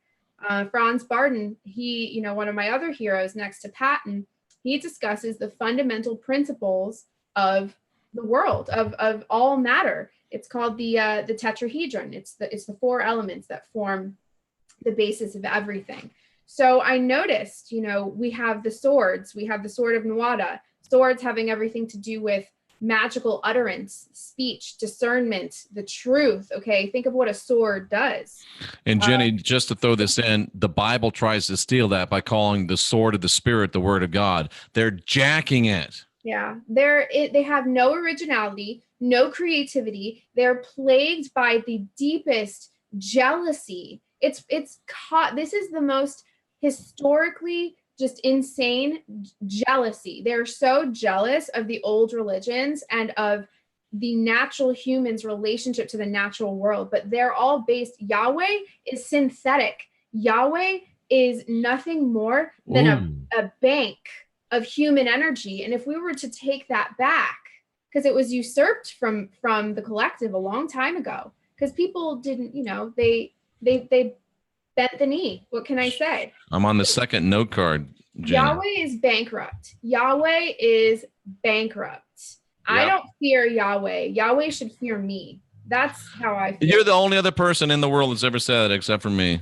B: Franz Barden, he, one of my other heroes next to Patton, he discusses the fundamental principles of the world, of all matter. It's called the tetrahedron. It's the 4 elements that form the basis of everything. So I noticed, we have the swords. We have the sword of Nuada. Swords having everything to do with magical utterance, speech, discernment, the truth. Okay, think of what a sword does.
A: And Jenny, just to throw this in, the Bible tries to steal that by calling the sword of the Spirit the Word of God. They're jacking it.
B: Yeah, they have no originality, no creativity. They're plagued by the deepest jealousy. This is the most historically just insane jealousy. They're so jealous of the old religions and of the natural human's relationship to the natural world, but they're all based. Yahweh is synthetic. Yahweh is nothing more than a bank of human energy. And if we were to take that back, because it was usurped from the collective a long time ago, because people didn't, they bent the knee. What can I say?
A: I'm on the second note card, Jenny.
B: Yahweh is bankrupt. Yahweh is bankrupt. Yep. I don't fear Yahweh. Yahweh should fear me. That's how I feel.
A: You're the only other person in the world that's ever said it except for me.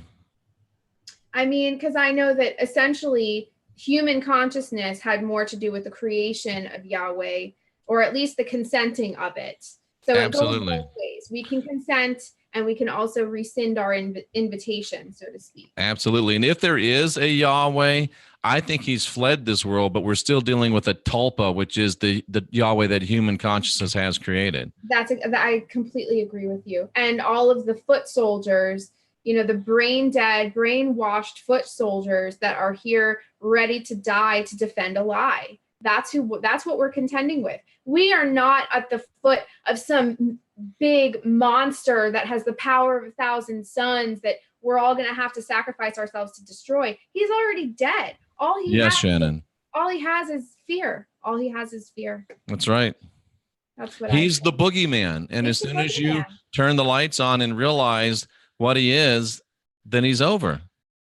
B: I mean, because I know that essentially human consciousness had more to do with the creation of Yahweh, or at least the consenting of it. So
A: absolutely.
B: It goes both ways. We can consent and we can also rescind our invitation, so to speak.
A: Absolutely. And if there is a Yahweh, I think he's fled this world, but we're still dealing with a tulpa, which is the Yahweh that human consciousness has created.
B: I completely agree with you. And all of the foot soldiers, you know, the brain dead, brainwashed foot soldiers that are here ready to die to defend a lie. That's what we're contending with. We are not at the foot of some big monster that has the power of 1,000 suns that we're all going to have to sacrifice ourselves to destroy. He's already dead.
A: Shannon.
B: All he has is fear. All he has is fear.
A: That's right.
B: That's what
A: he's the boogeyman. And as soon as you turn the lights on and realize what he is, then he's over.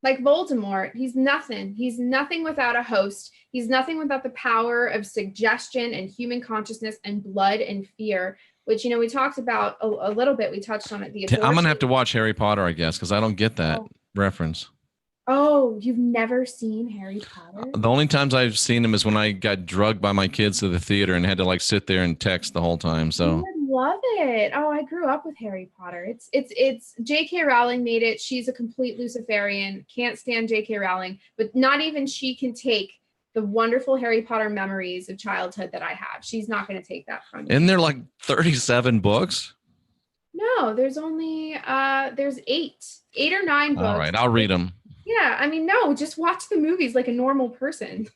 B: Like Voldemort, he's nothing. He's nothing without a host. He's nothing without the power of suggestion and human consciousness and blood and fear, which, you know, we talked about a little bit. We touched on it.
A: I'm going to have to watch Harry Potter, I guess, because I don't get that reference.
B: Oh, you've never seen Harry Potter?
A: The only times I've seen him is when I got drugged by my kids to the theater and had to like sit there and text the whole time. So
B: I love it. Oh, I grew up with Harry Potter. It's J.K. Rowling made it. She's a complete Luciferian. Can't stand J.K. Rowling, but not even she can take the wonderful Harry Potter memories of childhood that I have. She's not going to take that from me.
A: Isn't there like 37 books?
B: No, there's only there's 8 or 9 books.
A: All right, I'll read them.
B: Yeah, I mean, no, just watch the movies like a normal person.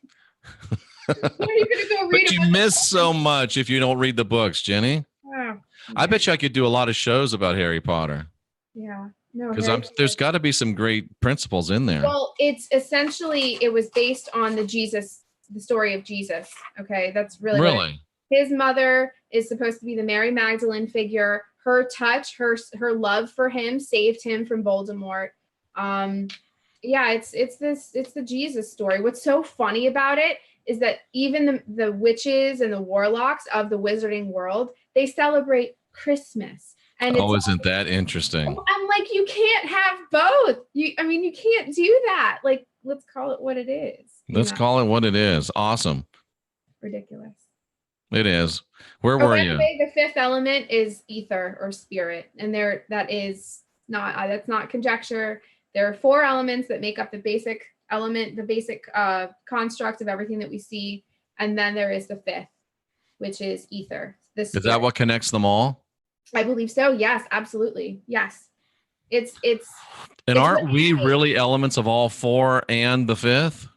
B: When are you going to go read?
A: But you miss so much if you don't read the books, Jenny.
B: Oh,
A: I bet you I could do a lot of shows about Harry Potter.
B: Yeah, no,
A: because there's got to be some great principles in there.
B: Well, it was based on the story of Jesus. Okay, that's really his mother is supposed to be the Mary Magdalene figure. Her touch, her love for him saved him from Voldemort. Yeah, it's the Jesus story. What's so funny about it is that even the witches and the warlocks of the wizarding world, they celebrate Christmas. And
A: isn't that interesting?
B: I'm like, you can't have both. You can't do that. Like, let's call it what it is.
A: Let's call it what it is. Awesome.
B: Ridiculous.
A: It is. Where were you?
B: The 5th element is ether or spirit, and that's not conjecture. There are 4 elements that make up the basic element, the basic construct of everything that we see. And then there is the 5th, which is ether.
A: Is that what connects them all?
B: I believe so. Yes, absolutely. Yes.
A: And aren't we really elements of all 4 and the 5th?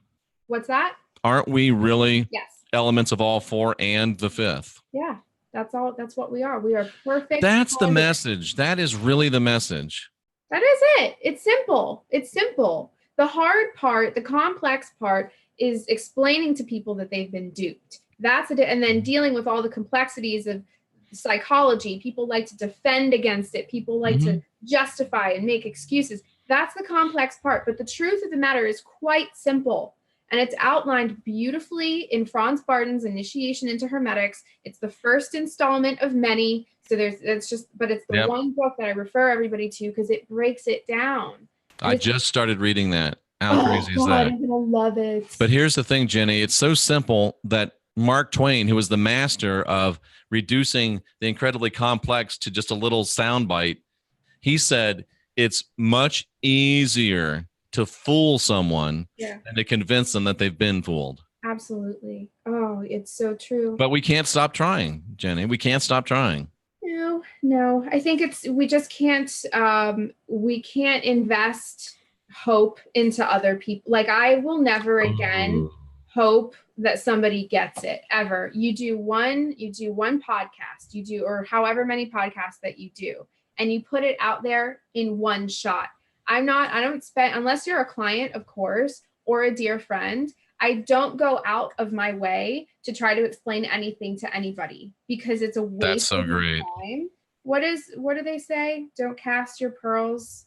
B: What's that?
A: Aren't we really elements of all 4 and the 5th?
B: Yeah, that's all. That's what we are. We are perfect.
A: That's the message. That is really the message.
B: That is it. It's simple. It's simple. The hard part, the complex part is explaining to people that they've been duped. And then dealing with all the complexities of psychology. People like to defend against it. People like to justify and make excuses. That's the complex part. But the truth of the matter is quite simple. And it's outlined beautifully in Franz Barton's Initiation into Hermetics. It's the first installment of many. So it's the one book that I refer everybody to because it breaks it down.
A: I just started reading that. How crazy is that?
B: I'm gonna love it.
A: But here's the thing, Jenny. It's so simple that Mark Twain, who was the master of reducing the incredibly complex to just a little soundbite, he said it's much easier to fool someone than to convince them that they've been fooled.
B: Absolutely. Oh, it's so true.
A: But we can't stop trying, Jenny. We can't stop trying.
B: No. I think we just can't, we can't invest hope into other people. Like, I will never again hope that somebody gets it ever. You do one podcast, or however many podcasts that you do, and you put it out there in one shot. I don't spend, unless you're a client, of course, or a dear friend, I don't go out of my way to try to explain anything to anybody because it's a waste of time. What do they say? Don't cast your pearls.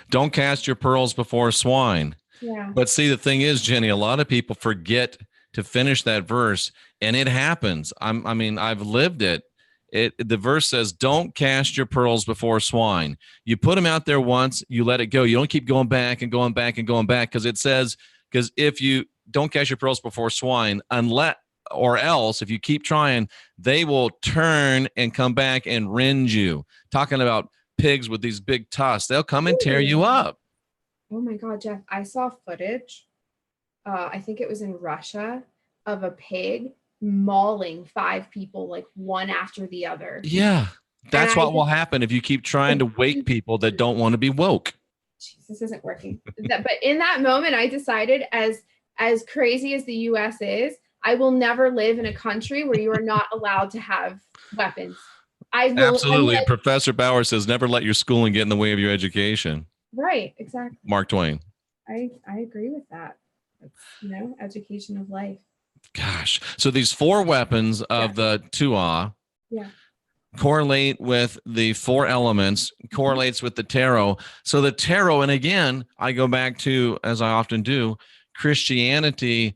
A: Don't cast your pearls before swine.
B: Yeah.
A: But see, the thing is, Jenny, a lot of people forget to finish that verse, and it happens. I mean, I've lived it. The verse says, "Don't cast your pearls before swine." You put them out there once, you let it go. You don't keep going back and going back and going back, because it says, because if you don't cast your pearls before swine, unless or else, if you keep trying, they will turn and come back and rend you. Talking about pigs with these big tusks, they'll come and tear you up.
B: Oh my God, Jeff! I saw footage. I think it was in Russia, of a pig mauling 5 people, like one after the other.
A: Yeah, that's what will happen if you keep trying to wake people that don't want to be woke.
B: Jeez, this isn't working. But in that moment, I decided, as crazy as the U.S. is, I will never live in a country where you are not allowed to have weapons. I will.
A: Absolutely. Professor Bauer says, never let your schooling get in the way of your education.
B: Right, exactly.
A: Mark Twain.
B: I agree with that. It's, education of life.
A: Gosh. So these 4 weapons of the Tuatha correlate with the 4 elements, correlates with the tarot. So the tarot, and again, I go back to, as I often do, Christianity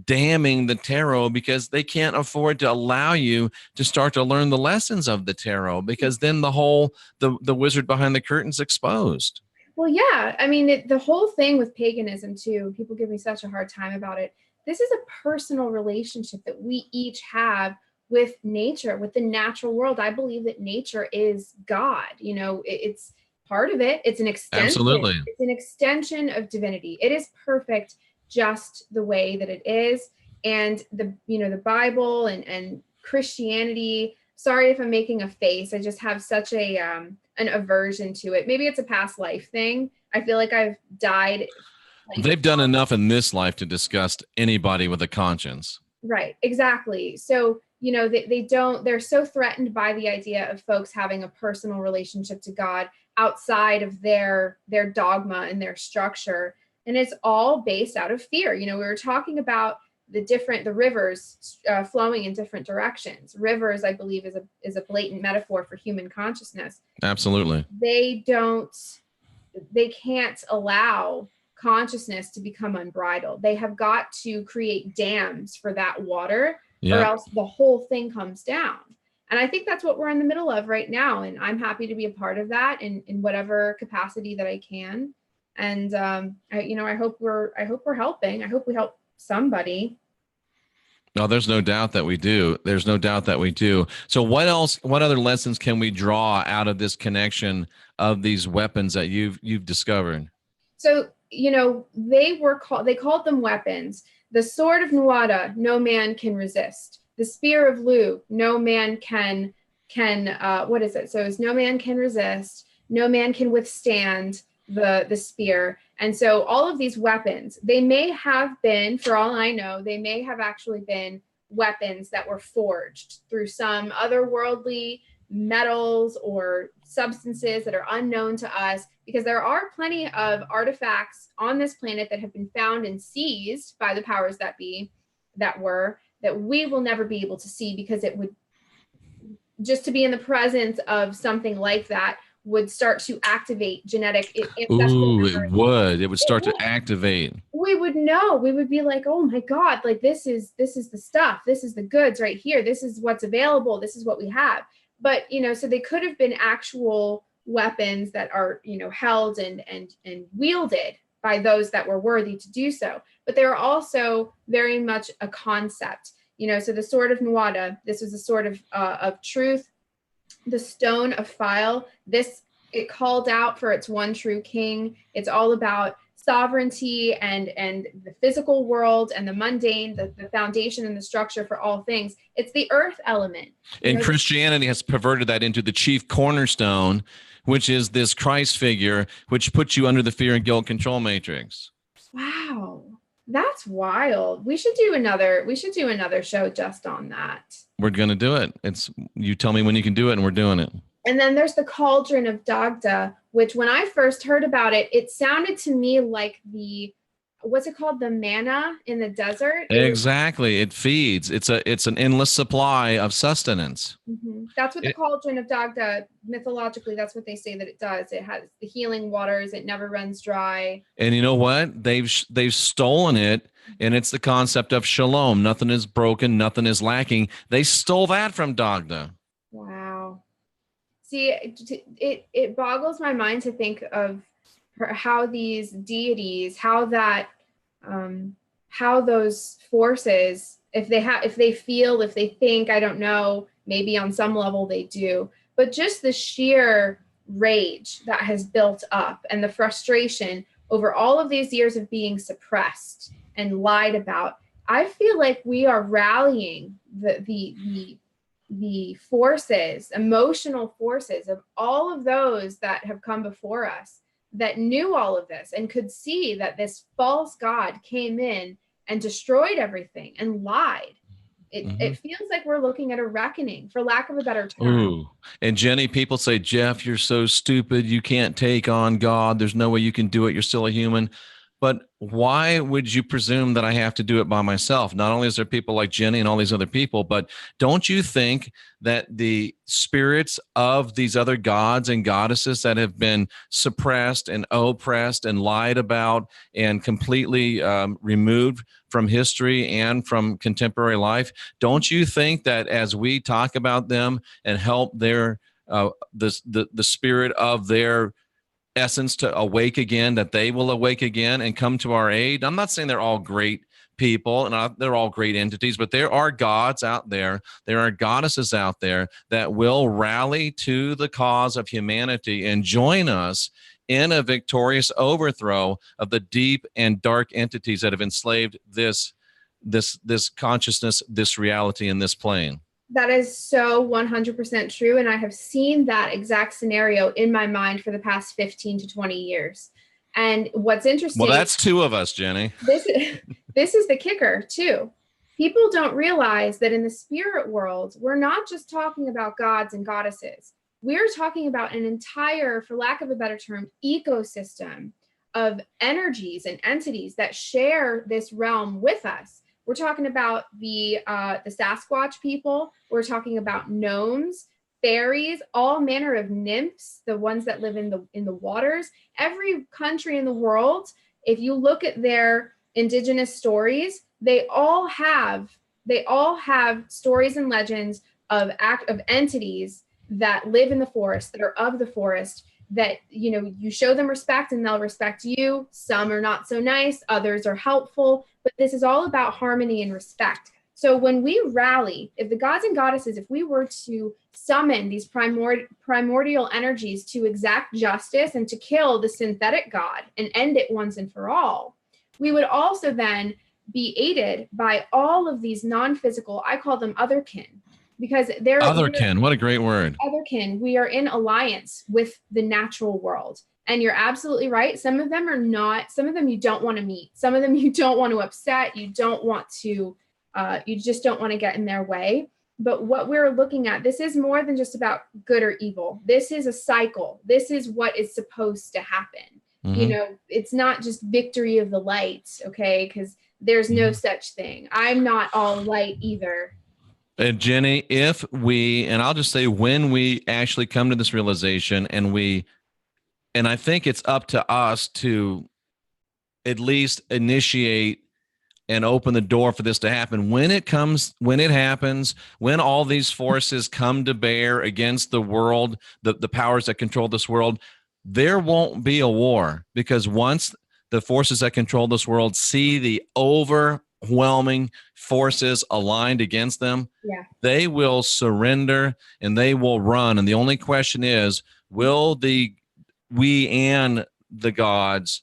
A: damning the tarot, because they can't afford to allow you to start to learn the lessons of the tarot, because then the wizard behind the curtain's exposed.
B: Well, yeah. I mean, the whole thing with paganism too, people give me such a hard time about it. This is a personal relationship that we each have with nature, with the natural world. I believe that nature is God. It's part of it. It's an extension.
A: Absolutely.
B: It's an extension of divinity. It is perfect just the way that it is. And the Bible and Christianity, sorry if I'm making a face, I just have such an aversion to it. Maybe it's a past life thing. I feel like I've died.
A: They've done enough in this life to disgust anybody with a conscience.
B: Right, exactly. So, they're so threatened by the idea of folks having a personal relationship to God outside of their dogma and their structure. And it's all based out of fear. We were talking about the rivers flowing in different directions. Rivers, I believe, is a blatant metaphor for human consciousness.
A: Absolutely.
B: They can't allow consciousness to become unbridled. They have got to create dams for that water, or else the whole thing comes down. And I think that's what we're in the middle of right now. And I'm happy to be a part of that in whatever capacity that I can. And I hope we're helping. I hope we help somebody.
A: No, there's no doubt that we do. There's no doubt that we do. So what else? What other lessons can we draw out of this connection of these weapons that you've discovered?
B: So they called them weapons. The sword of Tuatha, no man can resist. The spear of Lu, no man can what is it? So it's no man can resist. No man can withstand the spear. And so all of these weapons, they may have been, for all I know, they may have actually been weapons that were forged through some otherworldly metals or substances that are unknown to us, because there are plenty of artifacts on this planet that have been found and seized by the powers that be, that we will never be able to see, because it would, just to be in the presence of something like that would start to activate genetic ancestral memory.
A: It would start to activate.
B: We would know. We would be like, oh my God, like this is the stuff. This is the goods right here. This is what's available. This is what we have. But, so they could have been actual weapons that are, held and wielded by those that were worthy to do so. But they are also very much a concept, so the sword of Tuatha, this was a sword of truth. The stone of File, it called out for its one true king. It's all about sovereignty and the physical world and the mundane, the foundation and the structure for all things. It's the earth element.
A: And Christianity has perverted that into the chief cornerstone, which is this Christ figure, which puts you under the fear and guilt control matrix.
B: Wow. That's wild. We should do another show just on that.
A: We're going to do it. You tell me when you can do it, and we're doing it.
B: And then there's the cauldron of Daugherty, which when I first heard about it, it sounded to me like the what's it called? The manna in the desert.
A: Exactly. It feeds. It's an endless supply of sustenance.
B: That's what the cauldron of Dagda, mythologically, that's what they say that it does. It has the healing waters. It never runs dry.
A: And you know what? They've stolen it, and it's the concept of shalom. Nothing is broken. Nothing is lacking. They stole that from Dagda.
B: Wow. See, it boggles my mind to think of how these deities, how those forces, if they feel, if they think, I don't know, maybe on some level they do, but just the sheer rage that has built up and the frustration over all of these years of being suppressed and lied about, I feel like we are rallying the forces, emotional forces of all of those that have come before us that knew all of this and could see that this false God came in and destroyed everything and lied. It feels like we're looking at a reckoning, for lack of a better term.
A: Ooh. And Jenny, people say, Jeff, you're so stupid. You can't take on God. There's no way you can do it. You're still a human. But why would you presume that I have to do it by myself? Not only is there people like Jenny and all these other people, but don't you think that the spirits of these other gods and goddesses that have been suppressed and oppressed and lied about and completely removed from history and from contemporary life, don't you think that as we talk about them and help their the spirit of their essence to awake again, that they will awake again and come to our aid? I'm not saying they're all great people and they're all great entities, but there are gods out there, there are goddesses out there that will rally to the cause of humanity and join us in a victorious overthrow of the deep and dark entities that have enslaved this consciousness, this reality, in this plane.
B: That is so 100% true. And I have seen that exact scenario in my mind for the past 15 to 20 years. And what's interesting.
A: Well, that's two of us, Jenny.
B: This is the kicker too. People don't realize that in the spirit world, we're not just talking about gods and goddesses. We're talking about an entire, for lack of a better term, ecosystem of energies and entities that share this realm with us. We're talking about the Sasquatch people. We're talking about gnomes, fairies, all manner of nymphs, the ones that live in the waters. Every country in the world, if you look at their indigenous stories, they all have stories and legends of entities that live in the forest, that are of the forest, that, you know, you show them respect and they'll respect you. Some are not so nice, others are helpful, but this is all about harmony and respect. So when we rally, if the gods and goddesses, if we were to summon these primordial energies to exact justice and to kill the synthetic god and end it once and for all, we would also then be aided by all of these non-physical, I call them otherkin, because they're
A: otherkin. What a great word.
B: Otherkin. We are in alliance with the natural world. And you're absolutely right. Some of them are not, some of them you don't want to meet. Some of them you don't want to upset. You don't want to, you just don't want to get in their way. But what we're looking at, this is more than just about good or evil. This is a cycle. This is what is supposed to happen. Mm-hmm. You know, it's not just victory of the light, okay? Because there's no such thing. I'm not all light either.
A: And Jenny, if we, and I'll just say when we actually come to this realization and I think it's up to us to at least initiate and open the door for this to happen. When it happens, when all these forces come to bear against the world, the powers that control this world, there won't be a war, because once the forces that control this world see the overwhelming forces aligned against them, they will surrender and they will run. And the only question is, will we and the gods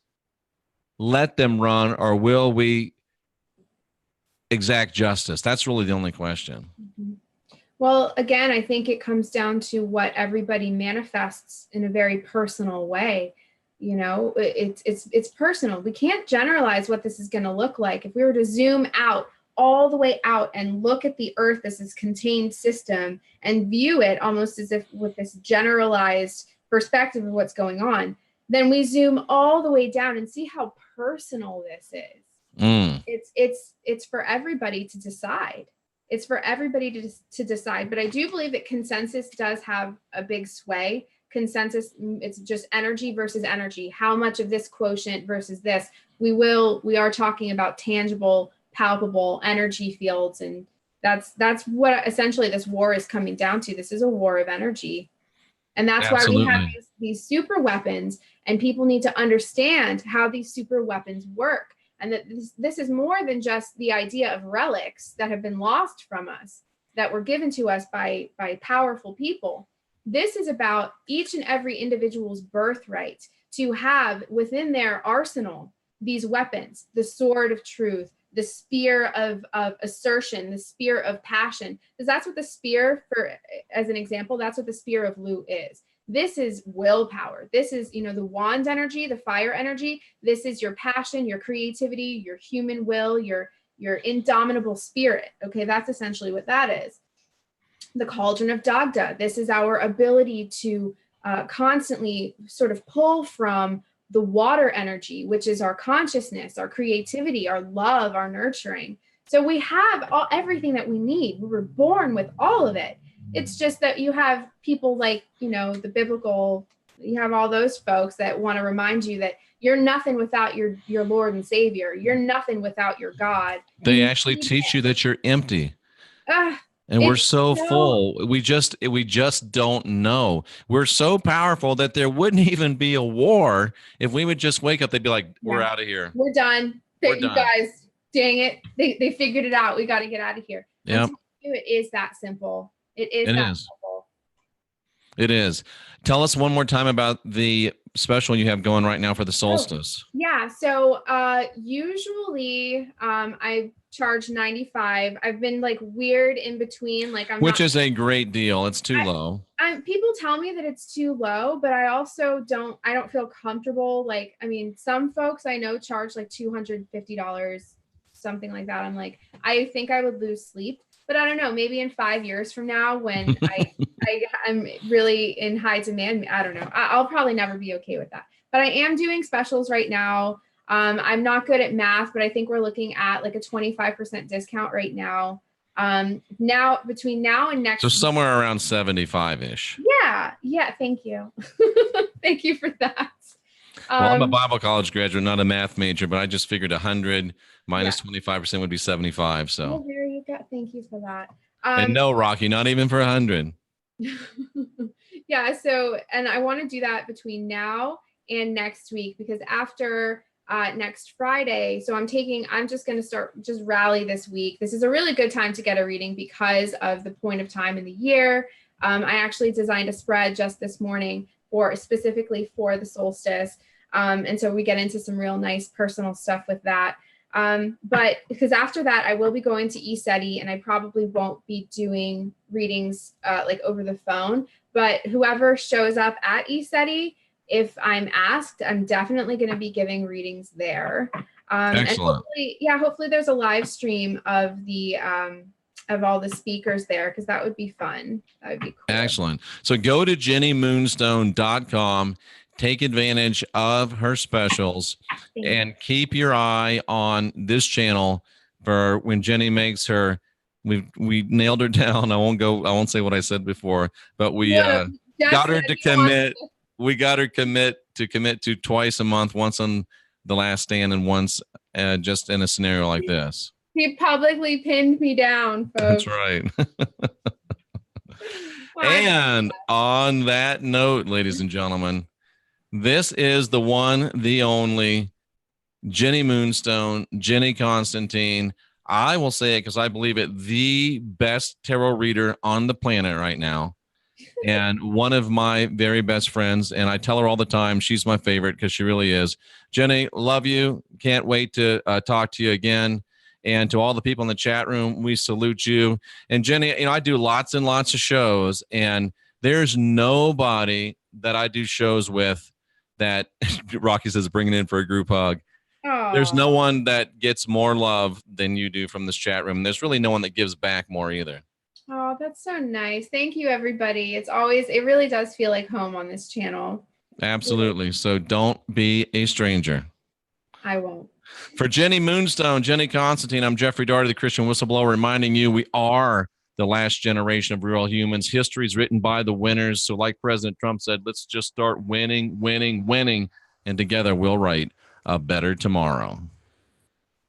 A: let them run, or will we exact justice? That's really the only question.
B: Mm-hmm. Well, again, I think it comes down to what everybody manifests in a very personal way. You know, it's personal. We can't generalize what this is going to look like. If we were to zoom out, all the way out, and look at the earth as this contained system and view it almost as if with this generalized perspective of what's going on, Then we zoom all the way down and see how personal this is. It's for everybody to decide. It's for everybody to decide. But I do believe that consensus does have a big sway. Consensus, it's just energy versus energy. How much of this quotient versus this? We are talking about tangible, palpable energy fields, and that's what essentially this war is coming down to. This is a war of energy. And that's why we have these super weapons, and people need to understand how these super weapons work. And that this is more than just the idea of relics that have been lost from us, that were given to us by powerful people. This is about each and every individual's birthright to have within their arsenal these weapons, the sword of truth, the spear of assertion, the spear of passion. Because that's what the spear, for as an example, that's what the spear of Lu is. This is willpower. This is, the wand energy, the fire energy. This is your passion, your creativity, your human will, your indomitable spirit. Okay, that's essentially what that is. The cauldron of Daugherty. This is our ability to constantly sort of pull from the water energy, which is our consciousness, our creativity, our love, our nurturing. So we have everything that we need. We were born with all of it. It's just that you have people like, the biblical, you have all those folks that want to remind you that you're nothing without your Lord and Savior. You're nothing without your God.
A: They actually teach you that you're empty. And we're so full. We just don't know. We're so powerful that there wouldn't even be a war if we would just wake up. They'd be like, we're out of here.
B: We're done. You guys, dang it. They figured it out. We got to get out of here.
A: Yeah.
B: It is that simple. It is simple.
A: It is. Tell us one more time about the special you have going right now for the solstice.
B: Yeah. So usually I charge $95. I've been like weird in between. Which
A: is a great deal. It's too low.
B: People tell me that it's too low, but I also don't feel comfortable. Some folks I know charge like $250, something like that. I'm like, I think I would lose sleep. But I don't know, maybe in 5 years from now when I'm really in high demand, I don't know. I'll probably never be okay with that. But I am doing specials right now. I'm not good at math, but I think we're looking at like a 25% discount right now. Now between now and next.
A: So somewhere around 75-ish.
B: Yeah. Thank you. Thank you for that.
A: Well, I'm a Bible college graduate, not a math major, but I just figured 100 minus 25% would be 75. So
B: there you go. Thank you for that.
A: And no, Rocky, not even for 100.
B: Yeah. So, and I want to do that between now and next week, because after next Friday, so I'm just going to start rally this week. This is a really good time to get a reading because of the point of time in the year. I actually designed a spread just this morning specifically for the solstice. And so we get into some real nice personal stuff with that. But because after that, I will be going to ESETI, and I probably won't be doing readings like over the phone, but whoever shows up at ESETI, if I'm asked, I'm definitely going to be giving readings there.
A: Excellent.
B: And hopefully there's a live stream of the, of all the speakers there, because that would be fun. That would be cool.
A: Excellent. So go to jennymoonstone.com, take advantage of her specials, and keep your eye on this channel for when Jenny makes her. We nailed her down. I won't say what I said before, but we got her to commit. We got her commit to twice a month, once on the last stand and once just in a scenario like this.
B: He publicly pinned me down, folks.
A: That's right. And on that note, ladies and gentlemen, this is the one, the only Jenny Moonstone, Jenny Constantine. I will say it because I believe it, the best tarot reader on the planet right now. And one of my very best friends, and I tell her all the time, she's my favorite because she really is. Jenny, love you. Can't wait to talk to you again. And to all the people in the chat room, we salute you. And Jenny, I do lots and lots of shows, and there's nobody that I do shows with that Rocky says bringing in for a group hug.
B: Aww.
A: There's no one that gets more love than you do from this chat room. There's really no one that gives back more either.
B: Oh, that's so nice. Thank you, everybody. It really does feel like home on this channel.
A: Absolutely. So don't be a stranger.
B: I won't.
A: For Jenny Moonstone, Jenny Constantine, I'm Jeffrey Daugherty, the Christian Whistleblower, reminding you we are the last generation of real humans. History is written by the winners. So like President Trump said, let's just start winning, winning, winning, and together we'll write a better tomorrow.